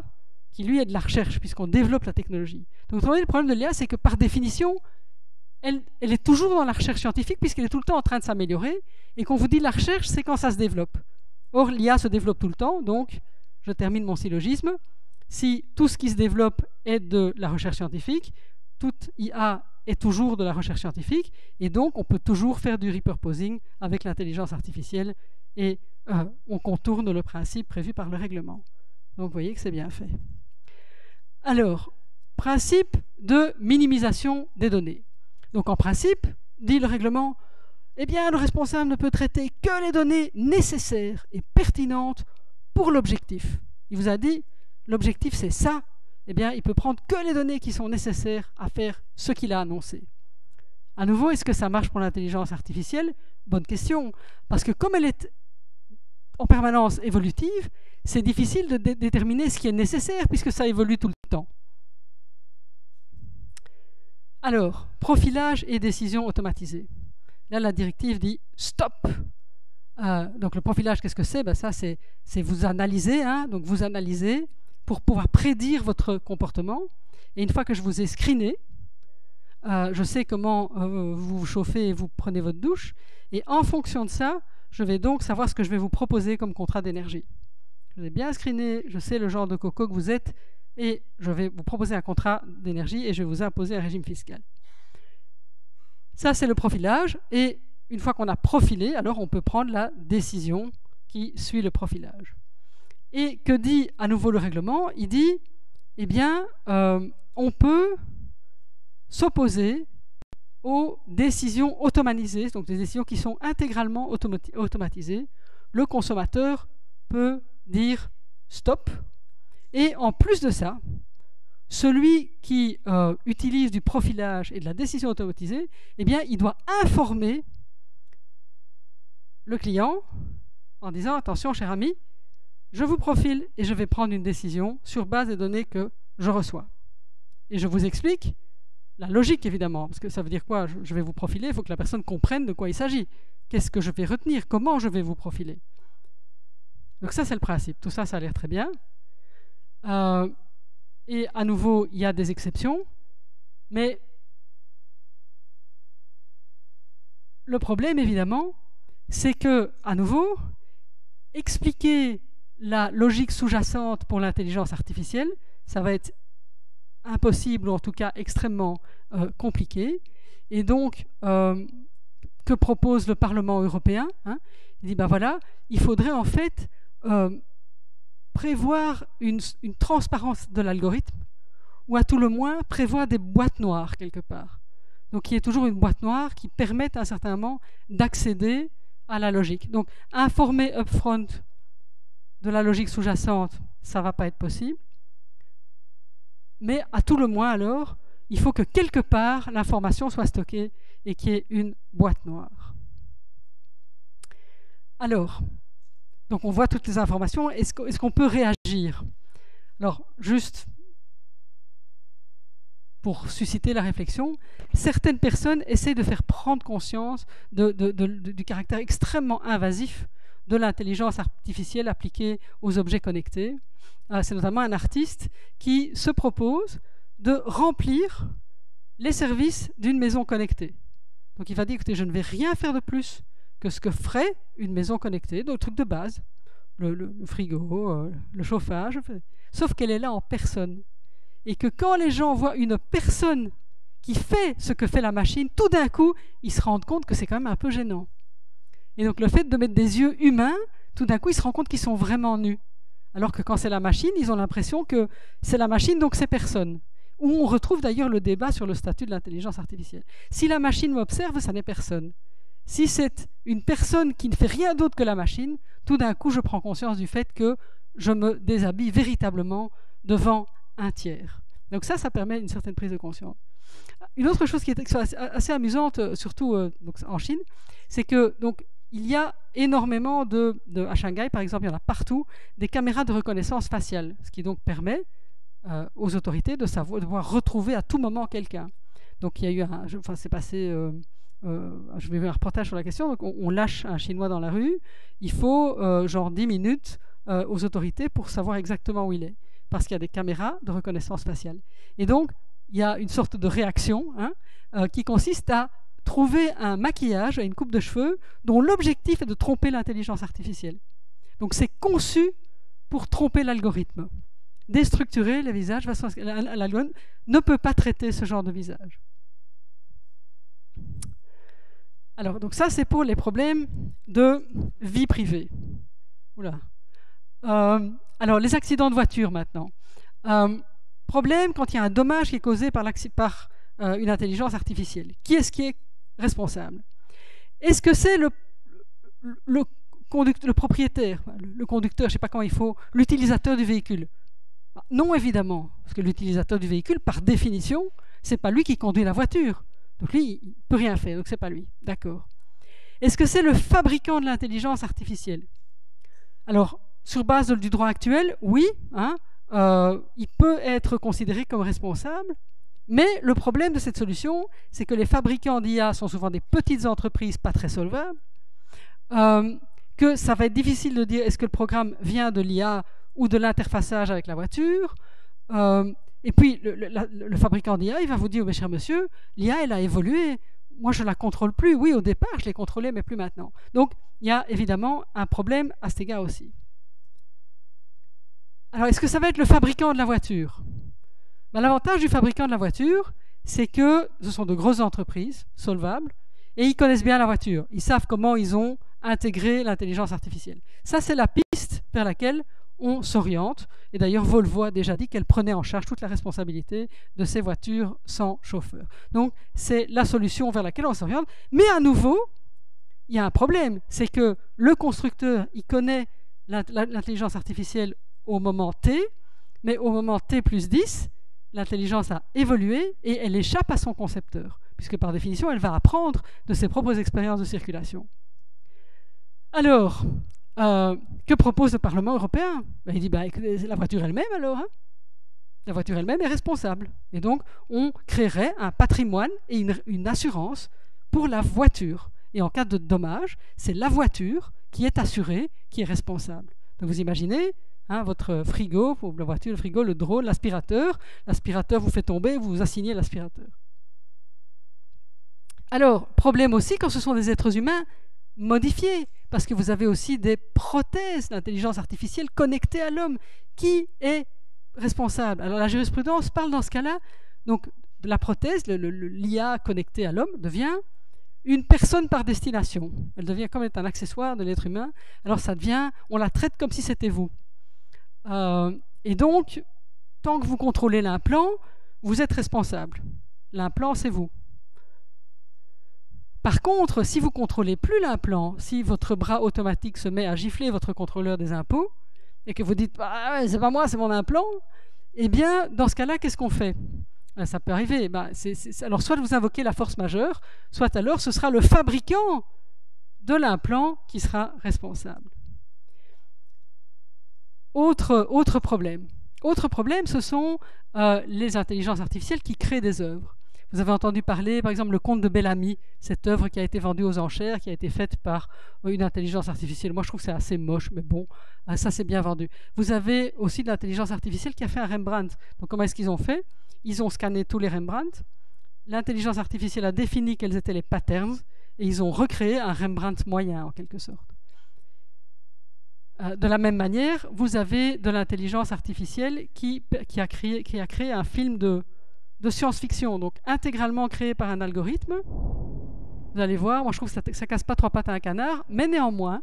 qui lui est de la recherche, puisqu'on développe la technologie. Donc, le problème de l'IA, c'est que par définition, elle est toujours dans la recherche scientifique, puisqu'elle est tout le temps en train de s'améliorer, et qu'on vous dit la recherche, c'est quand ça se développe. Or, l'IA se développe tout le temps, donc, je termine mon syllogisme. Si tout ce qui se développe est de la recherche scientifique, toute IA est toujours de la recherche scientifique, et donc on peut toujours faire du repurposing avec l'intelligence artificielle, et on contourne le principe prévu par le règlement. Donc vous voyez que c'est bien fait. Alors, principe de minimisation des données. Donc en principe, dit le règlement, eh bien le responsable ne peut traiter que les données nécessaires et pertinentes pour l'objectif. Il vous a dit, l'objectif c'est ça, eh bien il peut prendre que les données qui sont nécessaires à faire ce qu'il a annoncé. À nouveau, est-ce que ça marche pour l'intelligence artificielle? Bonne question, parce que comme elle est en permanence évolutive, c'est difficile de déterminer ce qui est nécessaire puisque ça évolue tout le temps. Alors, profilage et décision automatisée. Là, la directive dit stop. Donc le profilage, qu'est-ce que c'est? Ça, c'est vous analyser, hein, donc vous analysez pour pouvoir prédire votre comportement. Et une fois que je vous ai screené, je sais comment vous vous chauffez et vous prenez votre douche. Et en fonction de ça, je vais donc savoir ce que je vais vous proposer comme contrat d'énergie. Je vous ai bien screené, je sais le genre de coco que vous êtes, et je vais vous proposer un contrat d'énergie et je vais vous imposer un régime fiscal. Ça, c'est le profilage. Et une fois qu'on a profilé, alors on peut prendre la décision qui suit le profilage. Et que dit à nouveau le règlement? Il dit, eh bien, on peut s'opposer aux décisions automatisées, donc des décisions qui sont intégralement automatisées. Le consommateur peut dire stop. Et en plus de ça, celui qui utilise du profilage et de la décision automatisée, eh bien, il doit informer le client en disant « Attention, cher ami, je vous profile et je vais prendre une décision sur base des données que je reçois. » Et je vous explique la logique, évidemment, parce que ça veut dire quoi? Je vais vous profiler, il faut que la personne comprenne de quoi il s'agit. Qu'est-ce que je vais retenir? Comment je vais vous profiler? Donc ça, c'est le principe. Tout ça, ça a l'air très bien. Et à nouveau, il y a des exceptions, mais le problème, évidemment, c'est que, à nouveau, expliquer la logique sous-jacente pour l'intelligence artificielle, ça va être impossible, ou en tout cas extrêmement compliqué. Et donc, que propose le Parlement européen? Il dit, ben voilà, il faudrait en fait prévoir une transparence de l'algorithme, ou à tout le moins prévoir des boîtes noires quelque part. Donc il y a toujours une boîte noire qui permette à un certain moment d'accéder à la logique. Donc informer upfront de la logique sous-jacente, ça ne va pas être possible. Mais à tout le moins alors, il faut que quelque part l'information soit stockée et qu'il y ait une boîte noire. Alors, donc on voit toutes les informations. Est-ce qu'on peut réagir? Alors, juste pour susciter la réflexion, certaines personnes essaient de faire prendre conscience du caractère extrêmement invasif de l'intelligence artificielle appliquée aux objets connectés. C'est notamment un artiste qui se propose de remplir les services d'une maison connectée. Donc il va dire, écoutez, je ne vais rien faire de plus que ce que ferait une maison connectée, donc le truc de base, le frigo, le chauffage, sauf qu'elle est là en personne. Et que quand les gens voient une personne qui fait ce que fait la machine, tout d'un coup, ils se rendent compte que c'est quand même un peu gênant. Et donc le fait de mettre des yeux humains, tout d'un coup, ils se rendent compte qu'ils sont vraiment nus. Alors que quand c'est la machine, ils ont l'impression que c'est la machine, donc c'est personne. Où on retrouve d'ailleurs le débat sur le statut de l'intelligence artificielle. Si la machine m'observe, ça n'est personne. Si c'est une personne qui ne fait rien d'autre que la machine, tout d'un coup, je prends conscience du fait que je me déshabille véritablement devant un tiers. Donc ça permet une certaine prise de conscience. Une autre chose qui est assez amusante, surtout donc en Chine, c'est que donc, il y a énormément à Shanghai, par exemple, il y en a partout, des caméras de reconnaissance faciale, ce qui donc permet aux autorités de pouvoir retrouver à tout moment quelqu'un. Donc il y a eu c'est passé, je vais voir un reportage sur la question, donc on lâche un Chinois dans la rue, il faut genre 10 minutes aux autorités pour savoir exactement où il est, parce qu'il y a des caméras de reconnaissance faciale. Et donc, il y a une sorte de réaction qui consiste à trouver un maquillage, une coupe de cheveux, dont l'objectif est de tromper l'intelligence artificielle. Donc c'est conçu pour tromper l'algorithme. Déstructurer les visages, l'algorithme ne peut pas traiter ce genre de visage. Alors, donc ça, c'est pour les problèmes de vie privée. Oula. Alors, les accidents de voiture maintenant. Problème quand il y a un dommage qui est causé par une intelligence artificielle. Qui est-ce qui est responsable? Est-ce que c'est le propriétaire, le conducteur, je ne sais pas comment il faut, l'utilisateur du véhicule? Non, évidemment, parce que l'utilisateur du véhicule, par définition, ce n'est pas lui qui conduit la voiture. Donc lui, il ne peut rien faire, donc ce n'est pas lui. D'accord. Est-ce que c'est le fabricant de l'intelligence artificielle? Alors, sur base du droit actuel, oui, il peut être considéré comme responsable, mais le problème de cette solution, c'est que les fabricants d'IA sont souvent des petites entreprises pas très solvables, que ça va être difficile de dire est-ce que le programme vient de l'IA ou de l'interfaçage avec la voiture. Et puis, le fabricant d'IA, il va vous dire, oh, cher monsieur, l'IA, elle a évolué. Moi, je ne la contrôle plus. Oui, au départ, je l'ai contrôlée, mais plus maintenant. Donc, il y a évidemment un problème à cet égard aussi. Alors, est-ce que ça va être le fabricant de la voiture? L'avantage du fabricant de la voiture, c'est que ce sont de grosses entreprises, solvables, et ils connaissent bien la voiture. Ils savent comment ils ont intégré l'intelligence artificielle. Ça, c'est la piste vers laquelle on s'oriente. Et d'ailleurs, Volvo a déjà dit qu'elle prenait en charge toute la responsabilité de ces voitures sans chauffeur. Donc, c'est la solution vers laquelle on s'oriente. Mais à nouveau, il y a un problème. C'est que le constructeur, il connaît l'intelligence artificielle au moment T, mais au moment T plus 10, l'intelligence a évolué et elle échappe à son concepteur, puisque par définition, elle va apprendre de ses propres expériences de circulation. Alors, que propose le Parlement européen? Il dit, écoutez, la voiture elle-même alors. La voiture elle-même est responsable. Et donc, on créerait un patrimoine et une assurance pour la voiture. Et en cas de dommage, c'est la voiture qui est assurée, qui est responsable. Donc vous imaginez, votre frigo, la voiture, le frigo, le drone, l'aspirateur vous fait tomber, vous assignez l'aspirateur. Alors, problème aussi quand ce sont des êtres humains modifiés, parce que vous avez aussi des prothèses d'intelligence artificielle connectées à l'homme. Qui est responsable? Alors la jurisprudence parle dans ce cas-là, donc de la prothèse, l'IA connectée à l'homme devient une personne par destination. Elle devient comme un accessoire de l'être humain. Alors ça devient, on la traite comme si c'était vous. Et donc, tant que vous contrôlez l'implant, vous êtes responsable. L'implant, c'est vous. Par contre, si vous ne contrôlez plus l'implant, si votre bras automatique se met à gifler votre contrôleur des impôts, et que vous dites « c'est pas moi, c'est mon implant », eh bien, dans ce cas-là, qu'est-ce qu'on fait? Ça peut arriver. Alors, soit vous invoquez la force majeure, soit alors ce sera le fabricant de l'implant qui sera responsable. Autre problème. Autre problème, ce sont les intelligences artificielles qui créent des œuvres. Vous avez entendu parler, par exemple, le conte de Bellamy, cette œuvre qui a été vendue aux enchères, qui a été faite par une intelligence artificielle. Moi, je trouve que c'est assez moche, mais bon, ça c'est bien vendu. Vous avez aussi de l'intelligence artificielle qui a fait un Rembrandt. Donc, comment est-ce qu'ils ont fait? Ils ont scanné tous les Rembrandt. L'intelligence artificielle a défini quels étaient les patterns et ils ont recréé un Rembrandt moyen, en quelque sorte. De la même manière, vous avez de l'intelligence artificielle qui a créé un film de science-fiction, donc intégralement créé par un algorithme. Vous allez voir, moi je trouve que ça casse pas trois pattes à un canard, mais néanmoins,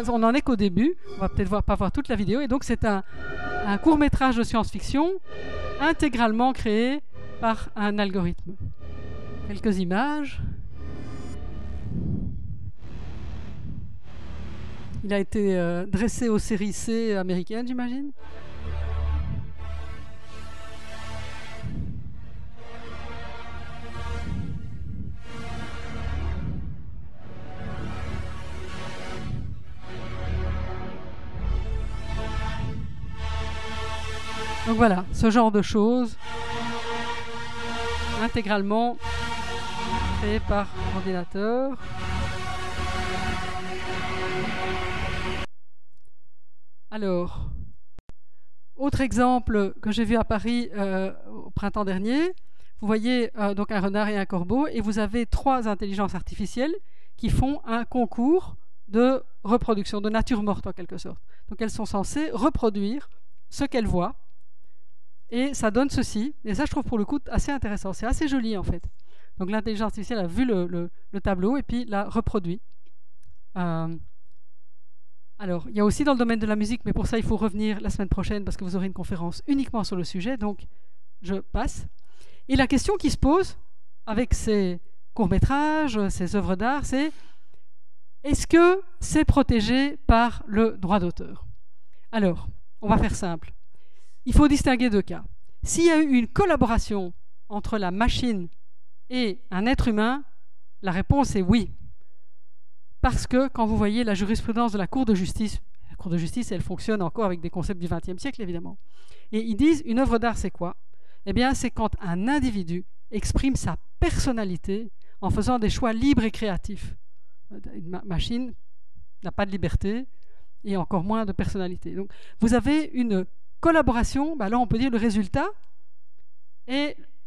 on n'en est qu'au début. On va peut-être pas voir toute la vidéo. Et donc c'est un court-métrage de science-fiction intégralement créé par un algorithme. Quelques images. Il a été dressé aux séries C américaines, j'imagine. Donc voilà, ce genre de choses, intégralement créé par ordinateur. Alors, autre exemple que j'ai vu à Paris au printemps dernier, vous voyez donc un renard et un corbeau, et vous avez 3 intelligences artificielles qui font un concours de reproduction, de nature morte en quelque sorte. Donc elles sont censées reproduire ce qu'elles voient, et ça donne ceci, et ça je trouve pour le coup assez intéressant, c'est assez joli en fait. Donc l'intelligence artificielle a vu le tableau et puis l'a reproduit. Alors, il y a aussi dans le domaine de la musique, mais pour ça il faut revenir la semaine prochaine parce que vous aurez une conférence uniquement sur le sujet, donc je passe. Et la question qui se pose avec ces courts-métrages, ces œuvres d'art, c'est est-ce que c'est protégé par le droit d'auteur? Alors, on va faire simple. Il faut distinguer 2 cas. S'il y a eu une collaboration entre la machine et un être humain, la réponse est oui. Parce que quand vous voyez la jurisprudence de la Cour de justice, elle fonctionne encore avec des concepts du XXe siècle évidemment, et ils disent une œuvre d'art c'est quoi? Eh bien c'est quand un individu exprime sa personnalité en faisant des choix libres et créatifs. Une machine n'a pas de liberté et encore moins de personnalité. Donc vous avez une collaboration, là on peut dire le résultat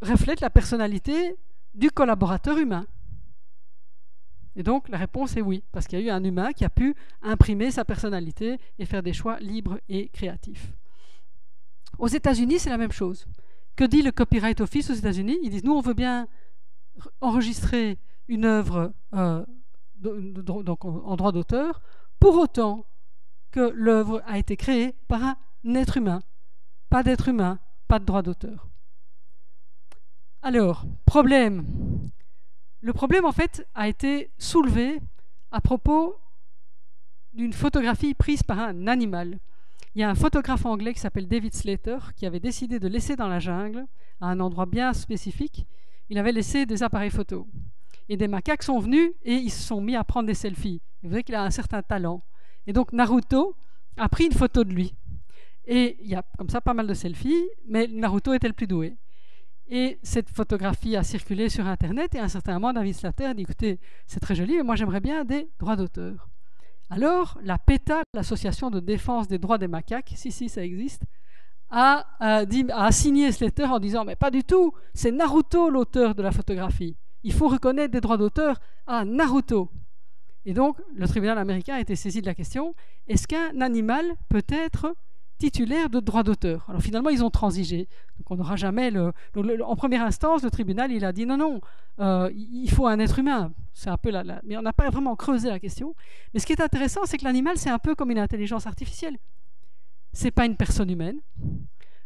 reflète la personnalité du collaborateur humain. Et donc la réponse est oui, parce qu'il y a eu un humain qui a pu imprimer sa personnalité et faire des choix libres et créatifs. Aux États-Unis, c'est la même chose. Que dit le Copyright Office aux États-Unis? Ils disent nous, on veut bien enregistrer une œuvre donc en droit d'auteur, pour autant que l'œuvre a été créée par un être humain. Pas d'être humain, pas de droit d'auteur. Alors, problème. Le problème, en fait, a été soulevé à propos d'une photographie prise par un animal. Il y a un photographe anglais qui s'appelle David Slater qui avait décidé de laisser dans la jungle, à un endroit bien spécifique, il avait laissé des appareils photo. Et des macaques sont venus et ils se sont mis à prendre des selfies. Vous voyez qu'il a un certain talent. Et donc Naruto a pris une photo de lui. Et il y a comme ça pas mal de selfies, mais Naruto était le plus doué. Et cette photographie a circulé sur Internet et à un certain moment, David Slater a dit « Écoutez, c'est très joli, mais moi j'aimerais bien des droits d'auteur. » Alors, la PETA, l'association de défense des droits des macaques, si ça existe, a assigné Slater en disant « Mais pas du tout, c'est Naruto l'auteur de la photographie. Il faut reconnaître des droits d'auteur à Naruto. » Et donc, le tribunal américain a été saisi de la question « Est-ce qu'un animal peut être titulaire de droits d'auteur ?» Alors finalement, ils ont transigé. Donc on n'aura jamais en première instance, le tribunal, il a dit non, il faut un être humain. C'est un peu mais on n'a pas vraiment creusé la question. Mais ce qui est intéressant, c'est que l'animal, c'est un peu comme une intelligence artificielle. C'est pas une personne humaine,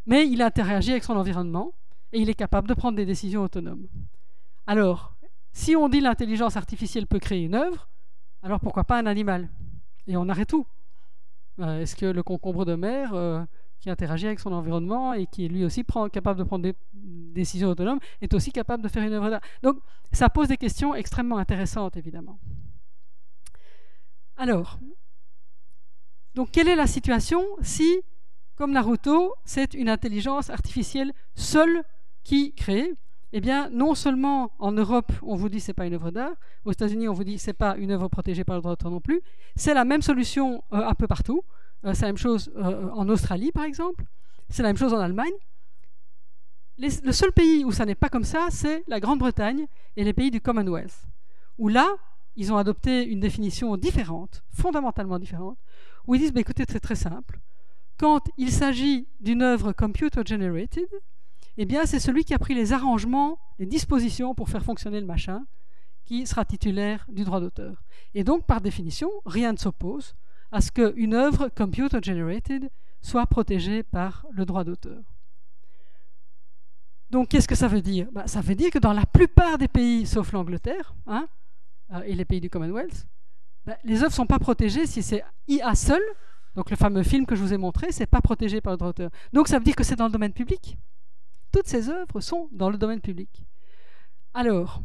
mais il interagit avec son environnement et il est capable de prendre des décisions autonomes. Alors, si on dit l'intelligence artificielle peut créer une œuvre, alors pourquoi pas un animal? Et on arrête tout. Est-ce que le concombre de mer, qui interagit avec son environnement et qui est lui aussi capable de prendre des décisions autonomes, est aussi capable de faire une œuvre d'art? Donc, ça pose des questions extrêmement intéressantes, évidemment. Alors, donc, quelle est la situation si comme Naruto, c'est une intelligence artificielle seule qui crée. Eh bien, non seulement en Europe, on vous dit c'est pas une œuvre d'art, aux États-Unis, on vous dit c'est pas une œuvre protégée par le droit d'auteur non plus. C'est la même solution un peu partout. C'est la même chose en Australie, par exemple. C'est la même chose en Allemagne. Le seul pays où ça n'est pas comme ça, c'est la Grande-Bretagne et les pays du Commonwealth, où là, ils ont adopté une définition différente, fondamentalement différente, où ils disent, bah, écoutez, c'est très simple. Quand il s'agit d'une œuvre computer-generated, eh bien, c'est celui qui a pris les arrangements, les dispositions pour faire fonctionner le machin, qui sera titulaire du droit d'auteur. Et donc, par définition, rien ne s'oppose à ce qu'une œuvre computer-generated soit protégée par le droit d'auteur. Donc, qu'est-ce que ça veut dire? Ça veut dire que dans la plupart des pays, sauf l'Angleterre, et les pays du Commonwealth, les œuvres ne sont pas protégées si c'est IA seul. Donc, le fameux film que je vous ai montré, ce n'est pas protégé par le droit d'auteur. Donc, ça veut dire que c'est dans le domaine public. Toutes ces œuvres sont dans le domaine public. Alors,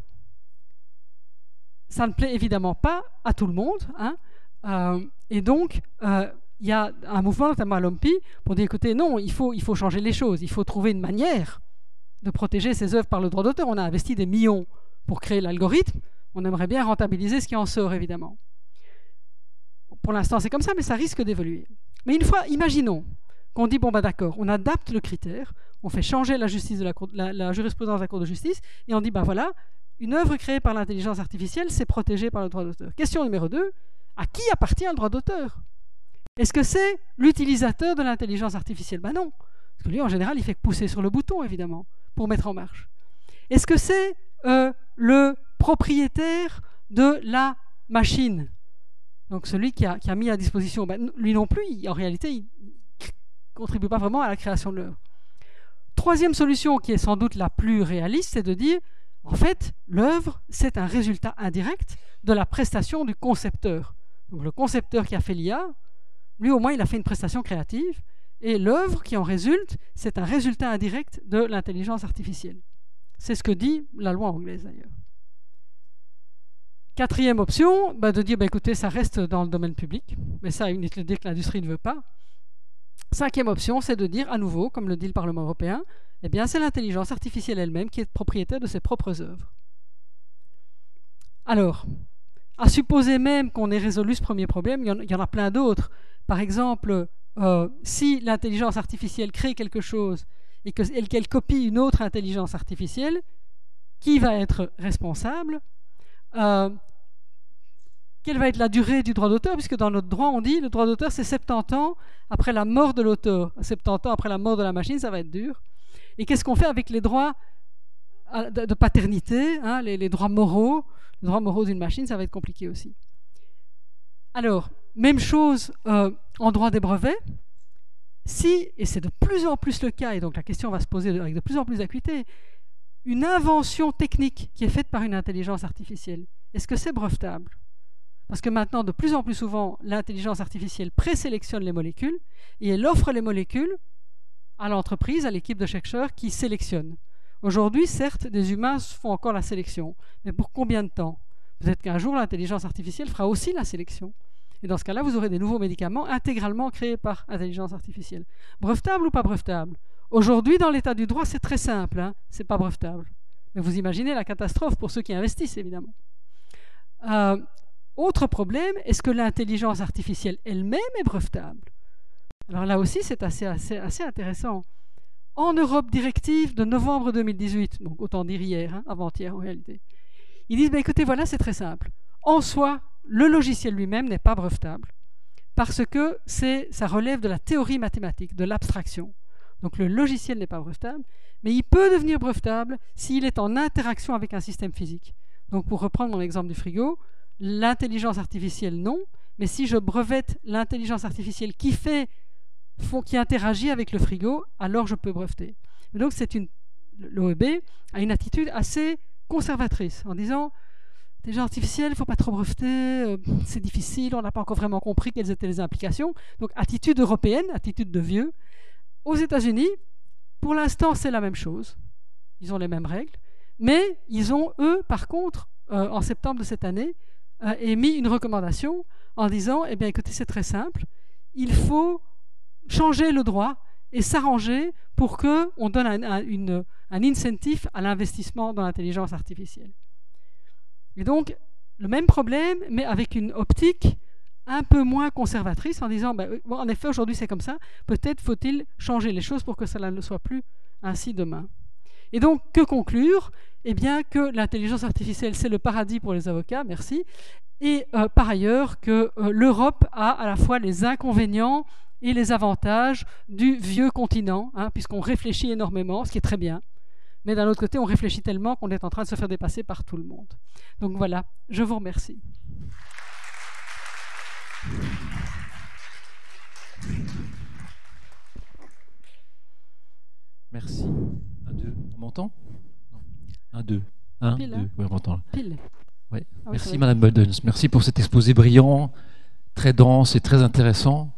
ça ne plaît évidemment pas à tout le monde. Et donc, il y a un mouvement, notamment à l'OMPI, pour dire, écoutez, non, il faut changer les choses. Il faut trouver une manière de protéger ces œuvres par le droit d'auteur. On a investi des millions pour créer l'algorithme. On aimerait bien rentabiliser ce qui en sort, évidemment. Pour l'instant, c'est comme ça, mais ça risque d'évoluer. Mais une fois, imaginons qu'on dit, bon, d'accord, on adapte le critère, on fait changer la jurisprudence de la Cour de justice, et on dit, voilà, une œuvre créée par l'intelligence artificielle, c'est protégé par le droit d'auteur. Question numéro 2, à qui appartient le droit d'auteur? Est-ce que c'est l'utilisateur de l'intelligence artificielle? Non. Parce que lui, en général, il fait que pousser sur le bouton, évidemment, pour mettre en marche. Est-ce que c'est le propriétaire de la machine? Donc celui qui a mis à disposition, lui non plus, en réalité, il ne contribue pas vraiment à la création de l'œuvre. Troisième solution, qui est sans doute la plus réaliste, c'est de dire, en fait, l'œuvre, c'est un résultat indirect de la prestation du concepteur. Donc le concepteur qui a fait l'IA, lui au moins, il a fait une prestation créative, et l'œuvre qui en résulte, c'est un résultat indirect de l'intelligence artificielle. C'est ce que dit la loi anglaise, d'ailleurs. Quatrième option, de dire, écoutez, ça reste dans le domaine public, mais ça, il est dit que l'industrie ne veut pas. Cinquième option, c'est de dire, à nouveau, comme le dit le Parlement européen, eh bien, c'est l'intelligence artificielle elle-même qui est propriétaire de ses propres œuvres. Alors, à supposer même qu'on ait résolu ce premier problème, il y en a plein d'autres. Par exemple, si l'intelligence artificielle crée quelque chose et qu'elle copie une autre intelligence artificielle, qui va être responsable? Quelle va être la durée du droit d'auteur? Puisque dans notre droit, on dit que le droit d'auteur, c'est 70 ans après la mort de l'auteur. 70 ans après la mort de la machine, ça va être dur. Et qu'est-ce qu'on fait avec les droits de paternité, les droits moraux? Les droits moraux d'une machine, ça va être compliqué aussi. Alors, même chose en droit des brevets. Si, et c'est de plus en plus le cas, et donc la question va se poser avec de plus en plus d'acuité, une invention technique qui est faite par une intelligence artificielle, est-ce que c'est brevetable? Parce que maintenant, de plus en plus souvent, l'intelligence artificielle présélectionne les molécules et elle offre les molécules à l'entreprise, à l'équipe de chercheurs qui sélectionne. Aujourd'hui, certes, des humains font encore la sélection, mais pour combien de temps? Peut-être qu'un jour, l'intelligence artificielle fera aussi la sélection. Et dans ce cas-là, vous aurez des nouveaux médicaments intégralement créés par intelligence artificielle. Brevetable ou pas brevetable? Aujourd'hui, dans l'état du droit, c'est très simple, c'est pas brevetable. Mais vous imaginez la catastrophe pour ceux qui investissent, évidemment. Autre problème, est-ce que l'intelligence artificielle elle-même est brevetable? Alors là aussi, c'est assez intéressant. En Europe, directive de novembre 2018, donc autant dire hier, avant-hier en réalité, ils disent, écoutez, voilà, c'est très simple. En soi, le logiciel lui-même n'est pas brevetable, parce que ça relève de la théorie mathématique, de l'abstraction. Donc le logiciel n'est pas brevetable, mais il peut devenir brevetable s'il est en interaction avec un système physique. Donc pour reprendre mon exemple du frigo, l'intelligence artificielle non, mais si je brevette l'intelligence artificielle qui interagit avec le frigo, alors je peux breveter. Mais donc l'OEB a une attitude assez conservatrice en disant l'intelligence artificielle, il ne faut pas trop breveter, c'est difficile, on n'a pas encore vraiment compris quelles étaient les implications. Donc attitude européenne, attitude de vieux. Aux États-Unis, pour l'instant, c'est la même chose. Ils ont les mêmes règles. Mais ils ont, eux, par contre, en septembre de cette année, émis une recommandation en disant, écoutez, c'est très simple, il faut changer le droit et s'arranger pour qu'on donne un incentive à l'investissement dans l'intelligence artificielle. Et donc, le même problème, mais avec une optique un peu moins conservatrice, en disant, bon, en effet, aujourd'hui c'est comme ça, peut-être faut-il changer les choses pour que cela ne soit plus ainsi demain. Et donc, que conclure? Eh bien, que l'intelligence artificielle, c'est le paradis pour les avocats, merci, et par ailleurs, que l'Europe a à la fois les inconvénients et les avantages du vieux continent, puisqu'on réfléchit énormément, ce qui est très bien, mais d'un autre côté, on réfléchit tellement qu'on est en train de se faire dépasser par tout le monde. Donc voilà, je vous remercie. Merci. 1, 2, on m'entend? 1, 2. 1, 2. Oui, on m'entend. Pile. Ouais. Merci Madame Boydens. Merci pour cet exposé brillant, très dense et très intéressant.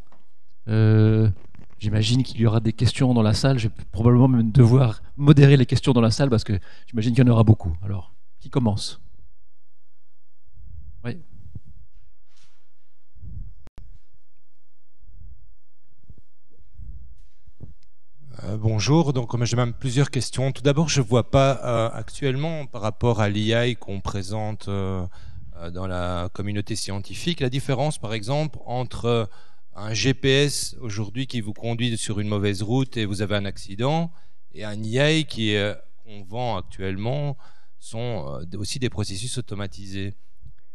J'imagine qu'il y aura des questions dans la salle. Je vais probablement même devoir modérer les questions dans la salle parce que j'imagine qu'il y en aura beaucoup. Alors, qui commence? Oui. Bonjour, donc j'ai même plusieurs questions. Tout d'abord, je ne vois pas actuellement par rapport à l'IA qu'on présente dans la communauté scientifique, la différence par exemple entre un GPS aujourd'hui qui vous conduit sur une mauvaise route et vous avez un accident et un IA qu'on vend actuellement sont aussi des processus automatisés.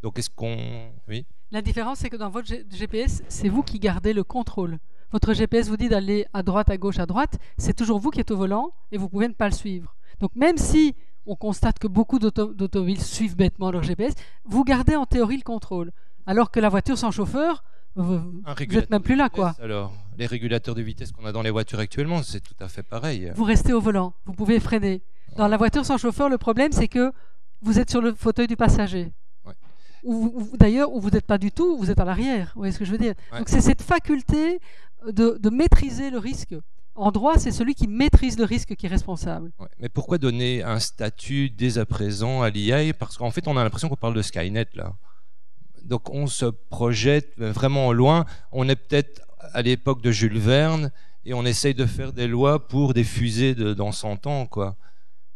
Donc est-ce qu'on... Oui. La différence, c'est que dans votre GPS, c'est vous qui gardez le contrôle. Votre GPS vous dit d'aller à droite, à gauche, à droite. C'est toujours vous qui êtes au volant et vous pouvez ne pas le suivre. Donc même si on constate que beaucoup d'automobiles suivent bêtement leur GPS, vous gardez en théorie le contrôle. Alors que la voiture sans chauffeur, vous n'êtes même plus là, quoi. Alors, les régulateurs de vitesse qu'on a dans les voitures actuellement, c'est tout à fait pareil. Vous restez au volant, vous pouvez freiner. Dans la voiture sans chauffeur, le problème, c'est que vous êtes sur le fauteuil du passager. D'ailleurs, où vous n'êtes pas du tout, vous êtes à l'arrière. Vous voyez ce que je veux dire? Ouais. Donc c'est cette faculté de maîtriser le risque. En droit, c'est celui qui maîtrise le risque qui est responsable. Ouais. Mais pourquoi donner un statut dès à présent à l'IA? Parce qu'en fait, on a l'impression qu'on parle de Skynet, là. Donc on se projette vraiment loin. On est peut-être à l'époque de Jules Verne et on essaye de faire des lois pour des fusées dans 100 ans, quoi.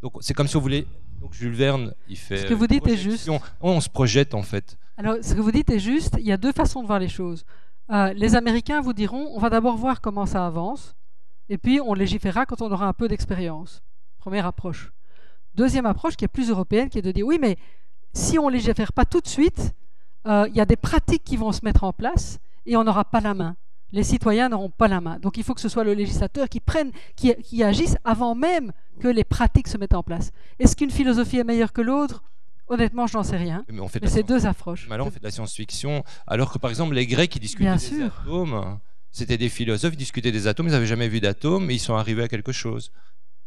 Donc c'est comme si on voulait... Donc Jules Verne, il fait... Ce que vous dites est juste. On se projette, en fait. Alors, ce que vous dites est juste. Il y a deux façons de voir les choses. Les Américains vous diront, on va d'abord voir comment ça avance, et puis on légiférera quand on aura un peu d'expérience. Première approche. Deuxième approche, qui est plus européenne, qui est de dire, oui, mais si on ne légifère pas tout de suite, il y a des pratiques qui vont se mettre en place, et on n'aura pas la main. Les citoyens n'auront pas la main. Donc il faut que ce soit le législateur qui agisse avant même que les pratiques se mettent en place. Est-ce qu'une philosophie est meilleure que l'autre? Honnêtement, je n'en sais rien. Mais c'est deux approches. Mais alors on fait de la science-fiction, alors que par exemple les Grecs qui discutaient des atomes, c'était des philosophes, ils discutaient des atomes, ils n'avaient jamais vu d'atomes, mais ils sont arrivés à quelque chose.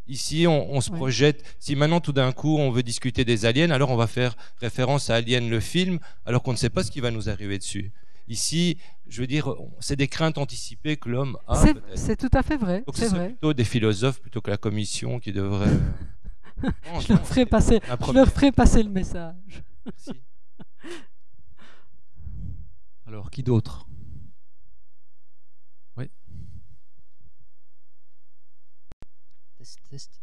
Ici, on se projette. Si maintenant, tout d'un coup, on veut discuter des aliens, alors on va faire référence à Alien le film, alors qu'on ne sait pas ce qui va nous arriver dessus. Ici, je veux dire, c'est des craintes anticipées que l'homme a. C'est tout à fait vrai. Donc c'est plutôt des philosophes plutôt que la commission qui devrait... Je leur ferai passer le message. Merci. Alors, qui d'autre? Oui. Test.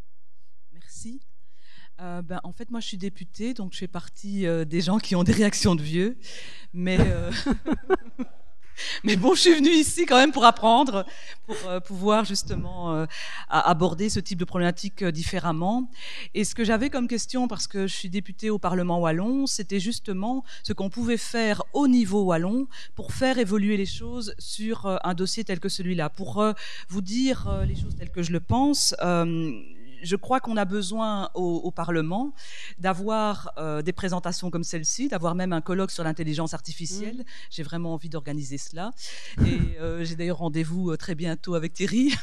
Merci. En fait, moi, je suis députée, donc je fais partie des gens qui ont des réactions de vieux. Mais bon, je suis venue ici quand même pour apprendre, pour pouvoir justement aborder ce type de problématique différemment. Et ce que j'avais comme question, parce que je suis députée au Parlement wallon, c'était justement ce qu'on pouvait faire au niveau wallon pour faire évoluer les choses sur un dossier tel que celui-là. Pour vous dire les choses telles que je le pense, je crois qu'on a besoin au Parlement d'avoir des présentations comme celle-ci, d'avoir même un colloque sur l'intelligence artificielle. J'ai vraiment envie d'organiser cela. Et j'ai d'ailleurs rendez-vous très bientôt avec Thierry.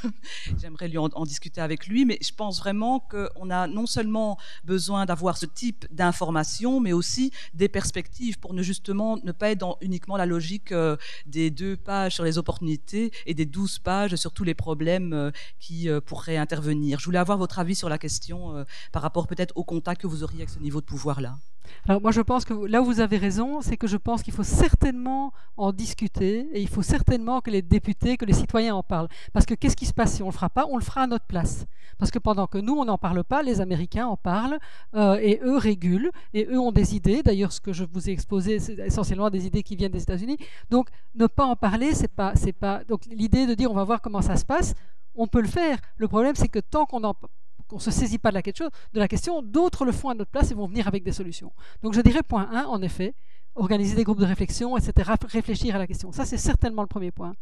J'aimerais lui en discuter avec lui. Mais je pense vraiment qu'on a non seulement besoin d'avoir ce type d'informations, mais aussi des perspectives pour ne pas être dans uniquement la logique des 2 pages sur les opportunités et des 12 pages sur tous les problèmes qui pourraient intervenir. Je voulais avoir votre avis sur la question par rapport peut-être au contact que vous auriez avec ce niveau de pouvoir-là. Alors moi je pense que là où vous avez raison, c'est que je pense qu'il faut certainement en discuter et il faut certainement que les députés, que les citoyens en parlent. Parce que qu'est-ce qui se passe si on ne le fera pas? On le fera à notre place. Parce que pendant que nous, on n'en parle pas, les Américains en parlent et eux régulent et eux ont des idées. D'ailleurs, ce que je vous ai exposé, c'est essentiellement des idées qui viennent des États-Unis. Donc ne pas en parler, c'est pas... Donc l'idée de dire on va voir comment ça se passe, on peut le faire. Le problème, c'est que tant qu'on ne se saisit pas de la question, d'autres le font à notre place et vont venir avec des solutions. Donc je dirais point 1, en effet, organiser des groupes de réflexion, etc., réfléchir à la question. Ça, c'est certainement le premier point.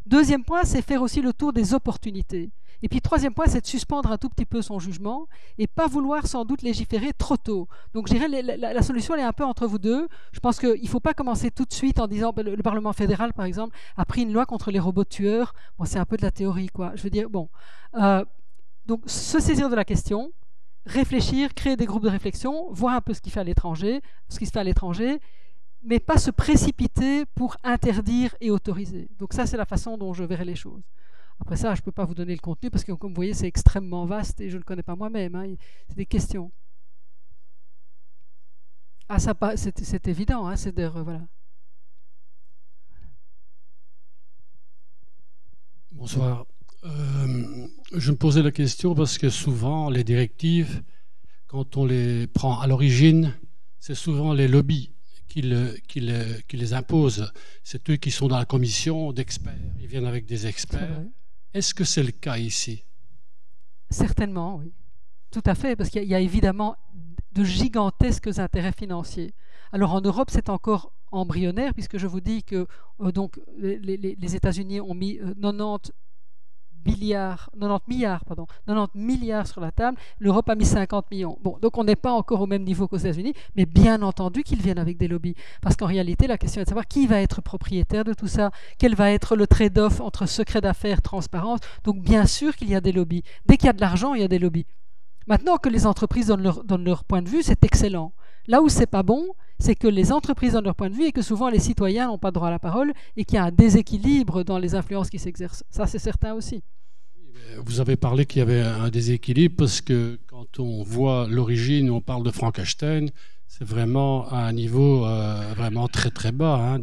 Deuxième point, c'est faire aussi le tour des opportunités. Et puis troisième point, c'est de suspendre un tout petit peu son jugement et pas vouloir sans doute légiférer trop tôt. Donc je dirais la solution elle est un peu entre vous deux. Je pense qu'il ne faut pas commencer tout de suite en disant le Parlement fédéral par exemple a pris une loi contre les robots tueurs. Bon, c'est un peu de la théorie quoi. Je veux dire bon. Donc se saisir de la question, réfléchir, créer des groupes de réflexion, voir un peu ce qui se fait à l'étranger, mais pas se précipiter pour interdire et autoriser. Donc ça, c'est la façon dont je verrai les choses. Après ça, je ne peux pas vous donner le contenu parce que, comme vous voyez, c'est extrêmement vaste et je ne le connais pas moi-même. Hein. C'est des questions. Ah, ça, c'est évident. Hein, voilà. Bonsoir. Je me posais la question parce que souvent, les directives, quand on les prend à l'origine, c'est souvent les lobbies qui les imposent. C'est eux qui sont dans la commission d'experts. Ils viennent avec des experts. Est-ce que c'est le cas ici? Certainement, oui. Tout à fait, parce qu'il y a évidemment de gigantesques intérêts financiers. Alors en Europe, c'est encore embryonnaire, puisque je vous dis que donc, les États-Unis ont mis 90 milliards sur la table, l'Europe a mis 50 millions. Bon, donc on n'est pas encore au même niveau qu'aux États-Unis, mais bien entendu qu'ils viennent avec des lobbies. Parce qu'en réalité, la question est de savoir qui va être propriétaire de tout ça, quel va être le trade-off entre secret d'affaires, transparence. Donc bien sûr qu'il y a des lobbies. Dès qu'il y a de l'argent, il y a des lobbies. Maintenant que les entreprises donnent leur point de vue, c'est excellent. Là où c'est pas bon, c'est que les entreprises donnent leur point de vue et que souvent les citoyens n'ont pas droit à la parole et qu'il y a un déséquilibre dans les influences qui s'exercent. Ça, c'est certain aussi. Vous avez parlé qu'il y avait un déséquilibre parce que quand on voit l'origine, on parle de Frankenstein, c'est vraiment à un niveau vraiment très très bas, hein,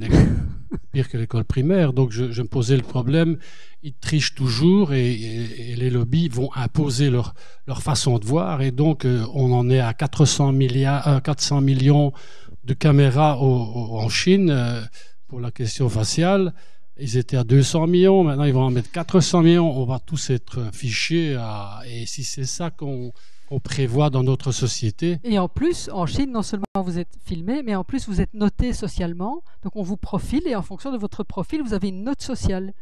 pire que l'école primaire. Donc je me posais le problème, ils trichent toujours et les lobbies vont imposer leur façon de voir et donc on en est à 400 millions de caméras en Chine pour la question faciale. Ils étaient à 200 millions, maintenant ils vont en mettre 400 millions, on va tous être fichés. Et si c'est ça qu'on prévoit dans notre société. Et en plus, en Chine, non seulement vous êtes filmé, mais en plus vous êtes noté socialement. Donc on vous profile et en fonction de votre profil, vous avez une note sociale.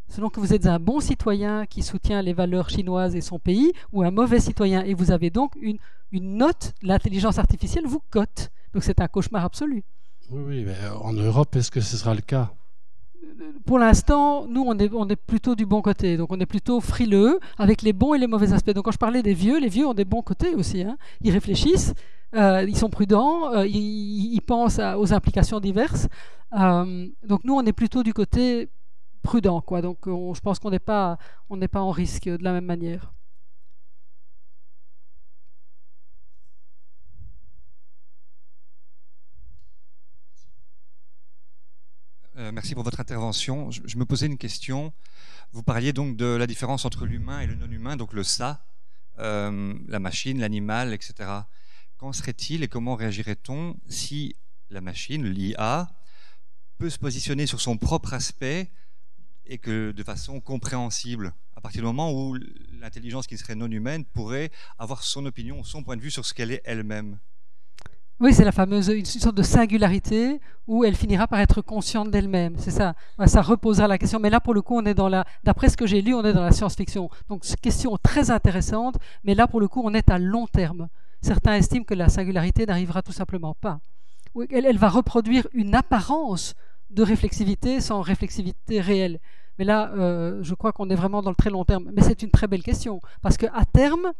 Selon que vous êtes un bon citoyen qui soutient les valeurs chinoises et son pays, ou un mauvais citoyen. Et vous avez donc une note, l'intelligence artificielle vous cote. Donc c'est un cauchemar absolu. Oui, mais en Europe, est-ce que ce sera le cas? Pour l'instant, nous, on est plutôt du bon côté. Donc, on est plutôt frileux avec les bons et les mauvais aspects. Donc, quand je parlais des vieux, les vieux ont des bons côtés aussi. Hein. Ils réfléchissent, ils sont prudents, ils pensent aux implications diverses. Donc, nous, on est plutôt du côté prudent, quoi. Donc, je pense qu'on n'est pas en risque de la même manière. Merci pour votre intervention. Je me posais une question. Vous parliez donc de la différence entre l'humain et le non-humain, donc le ça, la machine, l'animal, etc. Qu'en serait-il et comment réagirait-on si la machine, l'IA, peut se positionner sur son propre aspect et que de façon compréhensible, à partir du moment où l'intelligence qui serait non humaine pourrait avoir son opinion, son point de vue sur ce qu'elle est elle-même? Oui, c'est la fameuse une sorte de singularité où elle finira par être consciente d'elle-même. C'est ça. Ça reposera la question. Mais là, pour le coup, on est d'après ce que j'ai lu, on est dans la science-fiction. Donc, c'est une question très intéressante. Mais là, pour le coup, on est à long terme. Certains estiment que la singularité n'arrivera tout simplement pas. Elle va reproduire une apparence de réflexivité sans réflexivité réelle. Mais là, je crois qu'on est vraiment dans le très long terme. Mais c'est une très belle question. Parce qu'à terme,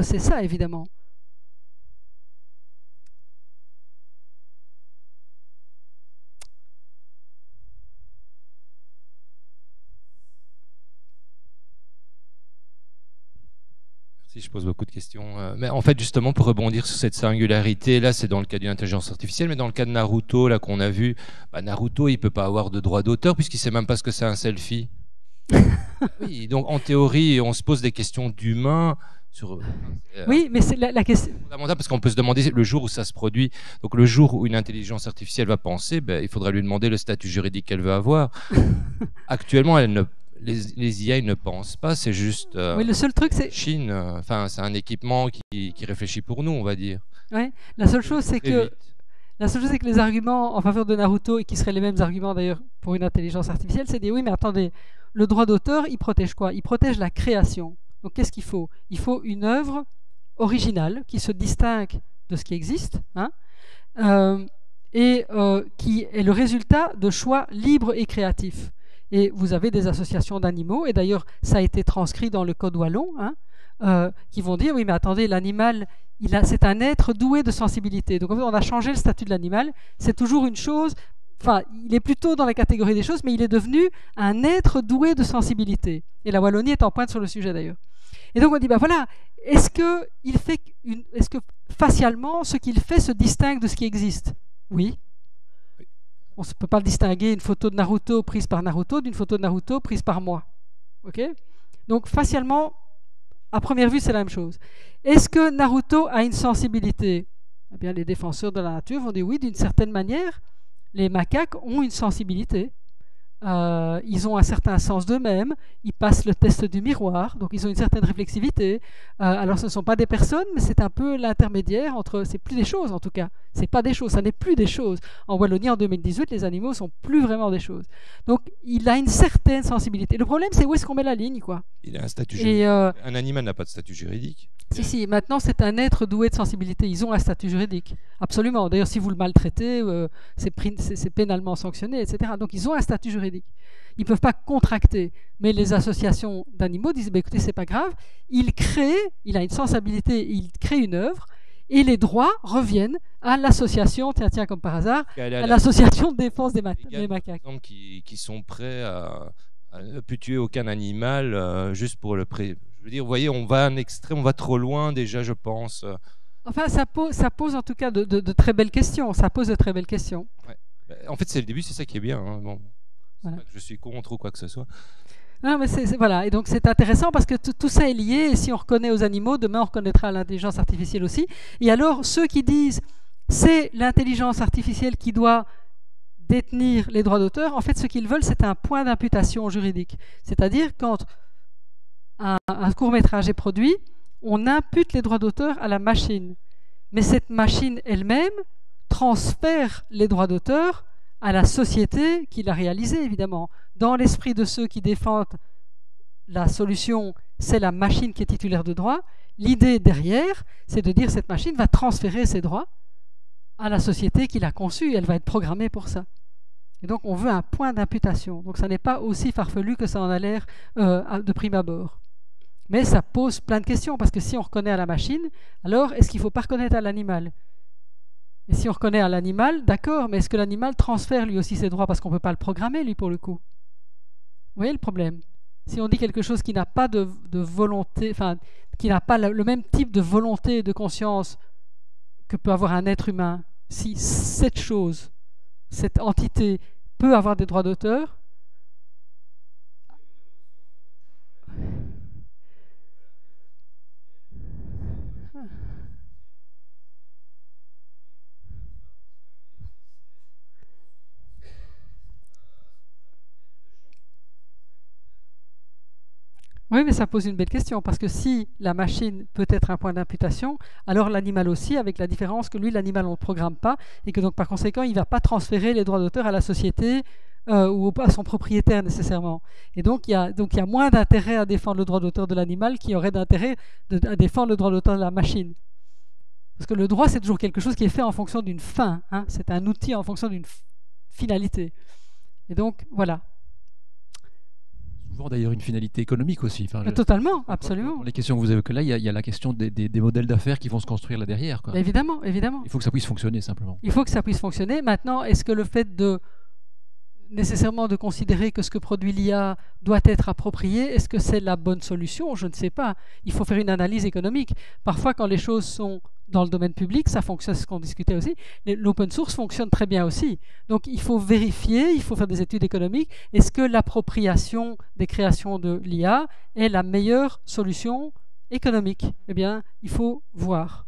c'est ça, évidemment. Merci. Merci, je pose beaucoup de questions. Mais en fait, justement, pour rebondir sur cette singularité, là, c'est dans le cas d'une intelligence artificielle, mais dans le cas de Naruto, là, qu'on a vu, Naruto, il peut pas avoir de droit d'auteur puisqu'il sait même pas ce que c'est un selfie. Oui, donc en théorie, on se pose des questions d'humains sur. Oui, mais c'est la question. Fondamental parce qu'on peut se demander le jour où ça se produit. Donc le jour où une intelligence artificielle va penser, il faudra lui demander le statut juridique qu'elle veut avoir. Actuellement, les IA ils ne pensent pas, c'est juste. Oui, le seul truc, c'est. Chine, c'est un équipement qui réfléchit pour nous, on va dire. Ouais. La seule chose, c'est que les arguments en faveur de Naruto, et qui seraient les mêmes arguments d'ailleurs pour une intelligence artificielle, c'est de dire oui, mais attendez, le droit d'auteur, il protège quoi? Il protège la création. Donc qu'est-ce qu'il faut? Il faut une œuvre originale qui se distingue de ce qui existe, hein, qui est le résultat de choix libres et créatifs. Et vous avez des associations d'animaux, et d'ailleurs ça a été transcrit dans le code wallon, hein, qui vont dire oui mais attendez, l'animal c'est un être doué de sensibilité. Donc en fait on a changé le statut de l'animal, c'est toujours une chose, enfin il est plutôt dans la catégorie des choses, mais il est devenu un être doué de sensibilité. Et la Wallonie est en pointe sur le sujet d'ailleurs. Et donc on dit voilà, est-ce que facialement ce qu'il fait se distingue de ce qui existe? Oui. On ne peut pas distinguer une photo de Naruto prise par Naruto d'une photo de Naruto prise par moi. Okay? Donc facialement, à première vue, c'est la même chose. Est-ce que Naruto a une sensibilité? Eh bien, les défenseurs de la nature vont dire oui, d'une certaine manière, les macaques ont une sensibilité. Ils ont un certain sens d'eux-mêmes, ils passent le test du miroir, donc ils ont une certaine réflexivité. Alors ce ne sont pas des personnes, mais c'est un peu l'intermédiaire entre... C'est plus des choses en tout cas, c'est pas des choses, ça n'est plus des choses. En Wallonie en 2018, les animaux sont plus vraiment des choses. Donc il a une certaine sensibilité. Le problème c'est où est-ce qu'on met la ligne, quoi. Il a un statut juridique. Un animal n'a pas de statut juridique. Si, maintenant c'est un être doué de sensibilité, ils ont un statut juridique, absolument. D'ailleurs si vous le maltraitez, c'est pénalement sanctionné, etc. Donc ils ont un statut juridique. Ils ne peuvent pas contracter, mais les associations d'animaux disent écoutez, c'est pas grave, il a une sensibilité, il crée une œuvre, et les droits reviennent à l'association, tiens comme par hasard, à l'association de défense des macaques. Par exemple, qui sont prêts à ne plus tuer aucun animal juste pour le prix. Je veux dire, vous voyez, on va à un extrême, on va trop loin déjà, je pense. Enfin, ça pose en tout cas de très belles questions. Ça pose de très belles questions. Ouais. En fait, c'est le début, c'est ça qui est bien. Hein. Bon, voilà. Pas que je suis contre ou quoi que ce soit. Non, mais voilà. Et donc c'est intéressant parce que tout ça est lié. Et si on reconnaît aux animaux, demain on reconnaîtra à l'intelligence artificielle aussi. Et alors, ceux qui disent c'est l'intelligence artificielle qui doit détenir les droits d'auteur, en fait, ce qu'ils veulent, c'est un point d'imputation juridique. C'est-à-dire quand un court-métrage est produit, on impute les droits d'auteur à la machine. Mais cette machine elle-même transfère les droits d'auteur à la société qui l'a réalisé, évidemment. Dans l'esprit de ceux qui défendent la solution, c'est la machine qui est titulaire de droit. L'idée derrière, c'est de dire que cette machine va transférer ses droits à la société qui l'a conçue. Elle va être programmée pour ça. Et donc, on veut un point d'imputation. Donc, ça n'est pas aussi farfelu que ça en a l'air de prime abord. Mais ça pose plein de questions, parce que si on reconnaît à la machine, alors est-ce qu'il ne faut pas reconnaître à l'animal? Et si on reconnaît à l'animal, d'accord, mais est-ce que l'animal transfère lui aussi ses droits, parce qu'on ne peut pas le programmer, lui, pour le coup? Vous voyez le problème? Si on dit quelque chose qui n'a pas de volonté, enfin, qui n'a pas le même type de volonté et de conscience que peut avoir un être humain, si cette chose, cette entité peut avoir des droits d'auteur, oui, mais ça pose une belle question, parce que si la machine peut être un point d'imputation, alors l'animal aussi, avec la différence que lui, l'animal, on ne le programme pas, et que donc par conséquent, il ne va pas transférer les droits d'auteur à la société ou à son propriétaire nécessairement. Et donc il y a moins d'intérêt à défendre le droit d'auteur de l'animal qu'il y aurait d'intérêt à défendre le droit d'auteur de la machine. Parce que le droit, c'est toujours quelque chose qui est fait en fonction d'une fin, hein, c'est un outil en fonction d'une finalité. Et donc, voilà. D'ailleurs une finalité économique aussi. Enfin, totalement, absolument. Dans les questions que vous évoquez là, il y a la question des modèles d'affaires qui vont se construire là derrière, quoi. Évidemment, évidemment. Il faut que ça puisse fonctionner simplement. Il faut que ça puisse fonctionner. Maintenant, est-ce que le fait nécessairement de considérer que ce que produit l'IA doit être approprié. Est-ce que c'est la bonne solution? Je ne sais pas. Il faut faire une analyse économique. Parfois, quand les choses sont dans le domaine public, ça fonctionne, c'est ce qu'on discutait aussi. L'open source fonctionne très bien aussi. Donc, il faut vérifier, il faut faire des études économiques. Est-ce que l'appropriation des créations de l'IA est la meilleure solution économique? Eh bien, il faut voir.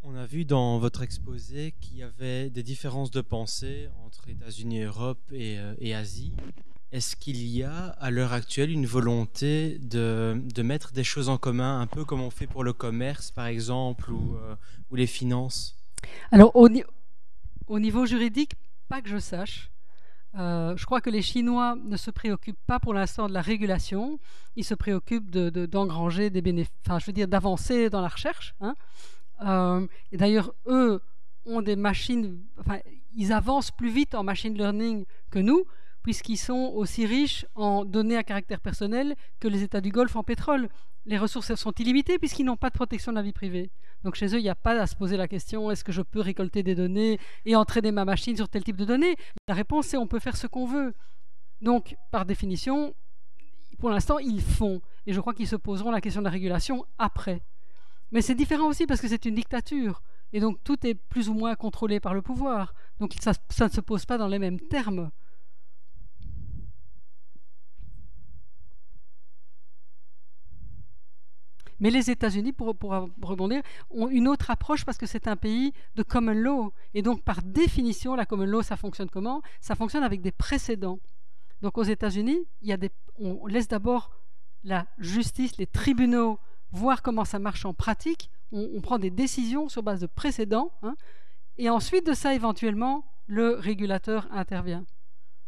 On a vu dans votre exposé qu'il y avait des différences de pensée entre États-Unis, Europe et Asie. Est-ce qu'il y a à l'heure actuelle une volonté de mettre des choses en commun, un peu comme on fait pour le commerce par exemple, ou les finances? Alors au niveau juridique, pas que je sache. Je crois que les Chinois ne se préoccupent pas pour l'instant de la régulation. Ils se préoccupent d'engranger des bénéfices, enfin je veux dire d'avancer dans la recherche, hein. Et d'ailleurs, eux ont des machines, enfin, ils avancent plus vite en machine learning que nous, puisqu'ils sont aussi riches en données à caractère personnel que les États du Golfe en pétrole. Les ressources sont illimitées puisqu'ils n'ont pas de protection de la vie privée. Donc chez eux, il n'y a pas à se poser la question, est-ce que je peux récolter des données et entraîner ma machine sur tel type de données? La réponse c'est on peut faire ce qu'on veut. Donc par définition, pour l'instant, ils font. Et je crois qu'ils se poseront la question de la régulation après. Mais c'est différent aussi parce que c'est une dictature. Et donc tout est plus ou moins contrôlé par le pouvoir. Donc ça ne se pose pas dans les mêmes termes. Mais les États-Unis, pour rebondir, ont une autre approche parce que c'est un pays de common law. Et donc par définition, la common law, ça fonctionne comment? Ça fonctionne avec des précédents. Donc aux États-Unis, on laisse d'abord la justice, les tribunaux, voir comment ça marche en pratique, on prend des décisions sur base de précédents, hein, et ensuite de ça, éventuellement, le régulateur intervient.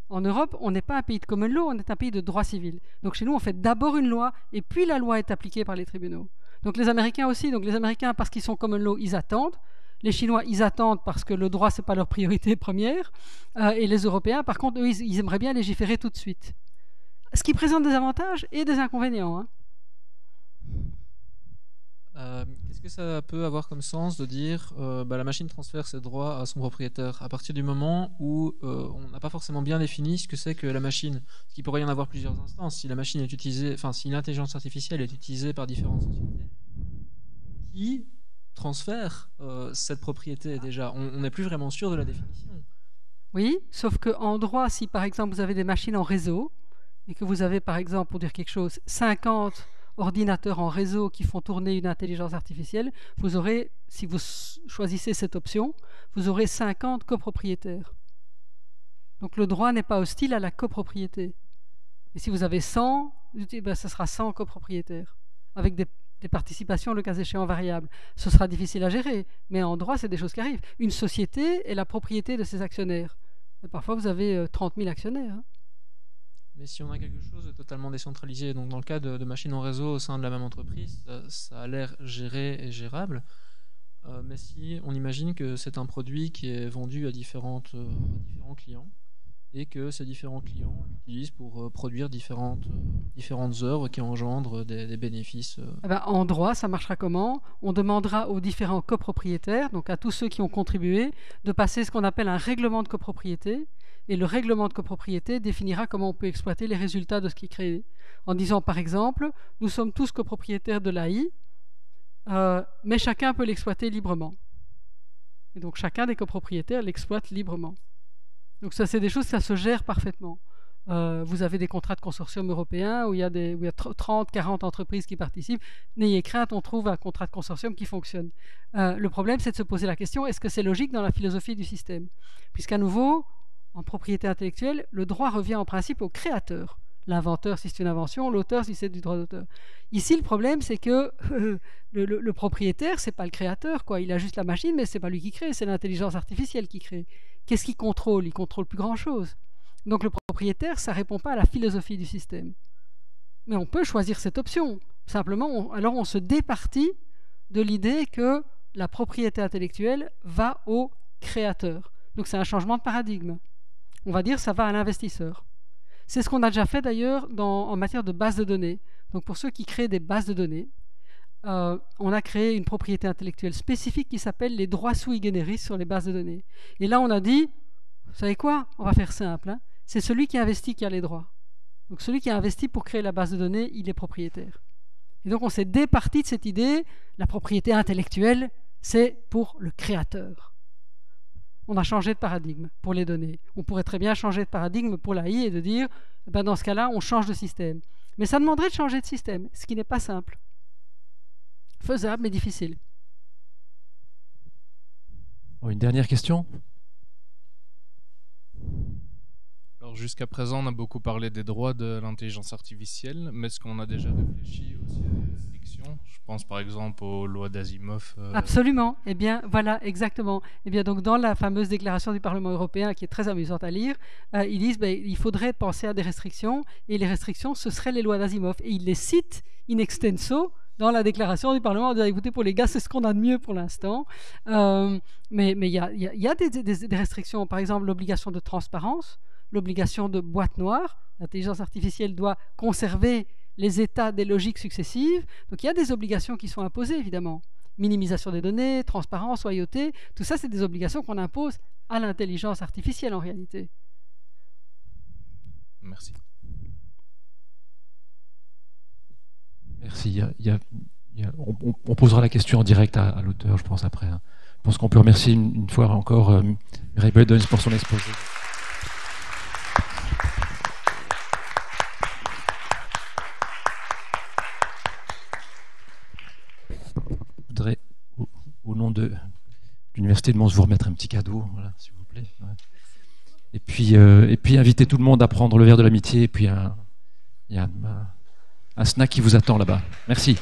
En Europe, on n'est pas un pays de common law, on est un pays de droit civil. Donc chez nous, on fait d'abord une loi, et puis la loi est appliquée par les tribunaux. Donc les Américains aussi, donc les Américains, parce qu'ils sont common law, ils attendent. Les Chinois, ils attendent parce que le droit, ce n'est pas leur priorité première. Et les Européens, par contre, eux, ils aimeraient bien légiférer tout de suite. Ce qui présente des avantages et des inconvénients, hein. Est-ce que ça peut avoir comme sens de dire la machine transfère ses droits à son propriétaire à partir du moment où on n'a pas forcément bien défini ce que c'est que la machine, parce qu'il pourrait y en avoir plusieurs instances. Si la machine est utilisée, enfin si l'intelligence artificielle est utilisée par différentes sociétés, qui transfère cette propriété déjà? On n'est plus vraiment sûr de la définition. Oui, sauf qu'en droit, si par exemple vous avez des machines en réseau et que vous avez par exemple, pour dire quelque chose, 50 ordinateurs en réseau qui font tourner une intelligence artificielle, vous aurez, si vous choisissez cette option, vous aurez 50 copropriétaires. Donc le droit n'est pas hostile à la copropriété. Et si vous avez 100, ce sera 100 copropriétaires, avec des participations, le cas échéant, variables. Ce sera difficile à gérer, mais en droit, c'est des choses qui arrivent. Une société est la propriété de ses actionnaires. Et parfois, vous avez 30 000 actionnaires, hein. Mais si on a quelque chose de totalement décentralisé, donc dans le cas de machines en réseau au sein de la même entreprise, ça a l'air géré et gérable. Mais si on imagine que c'est un produit qui est vendu à différents clients et que ces différents clients l'utilisent pour produire différentes œuvres qui engendrent des bénéfices. En droit, ça marchera comment? On demandera aux différents copropriétaires, donc à tous ceux qui ont contribué, de passer ce qu'on appelle un règlement de copropriété. Et le règlement de copropriété définira comment on peut exploiter les résultats de ce qui est créé. En disant par exemple, nous sommes tous copropriétaires de l'AI, mais chacun peut l'exploiter librement. Et donc chacun des copropriétaires l'exploite librement. Donc ça, c'est des choses, ça se gère parfaitement. Vous avez des contrats de consortium européens où il y a 30, 40 entreprises qui participent. N'ayez crainte, on trouve un contrat de consortium qui fonctionne. Le problème, c'est de se poser la question, est-ce que c'est logique dans la philosophie du système? Puisqu'à nouveau, en propriété intellectuelle, le droit revient en principe au créateur. L'inventeur si c'est une invention, l'auteur si c'est du droit d'auteur. Ici, le problème, c'est que le propriétaire, c'est pas le créateur, quoi. Il a juste la machine, mais c'est pas lui qui crée, c'est l'intelligence artificielle qui crée. Qu'est-ce qu'il contrôle? Il contrôle plus grand-chose. Donc le propriétaire, ça répond pas à la philosophie du système. Mais on peut choisir cette option. Simplement, alors on se départit de l'idée que la propriété intellectuelle va au créateur. Donc c'est un changement de paradigme. On va dire ça va à l'investisseur. C'est ce qu'on a déjà fait d'ailleurs en matière de bases de données. Donc pour ceux qui créent des bases de données, on a créé une propriété intellectuelle spécifique qui s'appelle les droits sui generis sur les bases de données. Et là, on a dit, vous savez quoi? On va faire simple. Hein, c'est celui qui investit qui a les droits. Donc celui qui a investi pour créer la base de données, il est propriétaire. Et donc on s'est départi de cette idée, la propriété intellectuelle, c'est pour le créateur. On a changé de paradigme pour les données. On pourrait très bien changer de paradigme pour l'AI et de dire, ben dans ce cas-là, on change de système. Mais ça demanderait de changer de système, ce qui n'est pas simple. Faisable, mais difficile. Une dernière question? Alors jusqu'à présent, on a beaucoup parlé des droits de l'intelligence artificielle, mais est-ce qu'on a déjà réfléchi aussi à des restrictions? Je pense par exemple aux lois d'Asimov. Absolument. Eh bien, voilà, exactement. Eh bien, donc, dans la fameuse déclaration du Parlement européen, qui est très amusante à lire, ils disent il faudrait penser à des restrictions, et les restrictions, ce seraient les lois d'Asimov. Et ils les citent in extenso dans la déclaration du Parlement, en disant, écoutez, pour les gars, c'est ce qu'on a de mieux pour l'instant. Mais il y a des restrictions, par exemple, l'obligation de transparence, l'obligation de boîte noire. L'intelligence artificielle doit conserver les états des logiques successives. Donc il y a des obligations qui sont imposées, évidemment. Minimisation des données, transparence, loyauté, tout ça, c'est des obligations qu'on impose à l'intelligence artificielle en réalité. Merci. Merci. On posera la question en direct à l'auteur, je pense, après. Hein. Je pense qu'on peut remercier une fois encore Mireille Beudens pour son exposé. Je voudrais, au nom de l'Université de Mons, vous remettre un petit cadeau, voilà, s'il vous plaît. Ouais. Et puis inviter tout le monde à prendre le verre de l'amitié, et puis il y a un snack qui vous attend là-bas. Merci.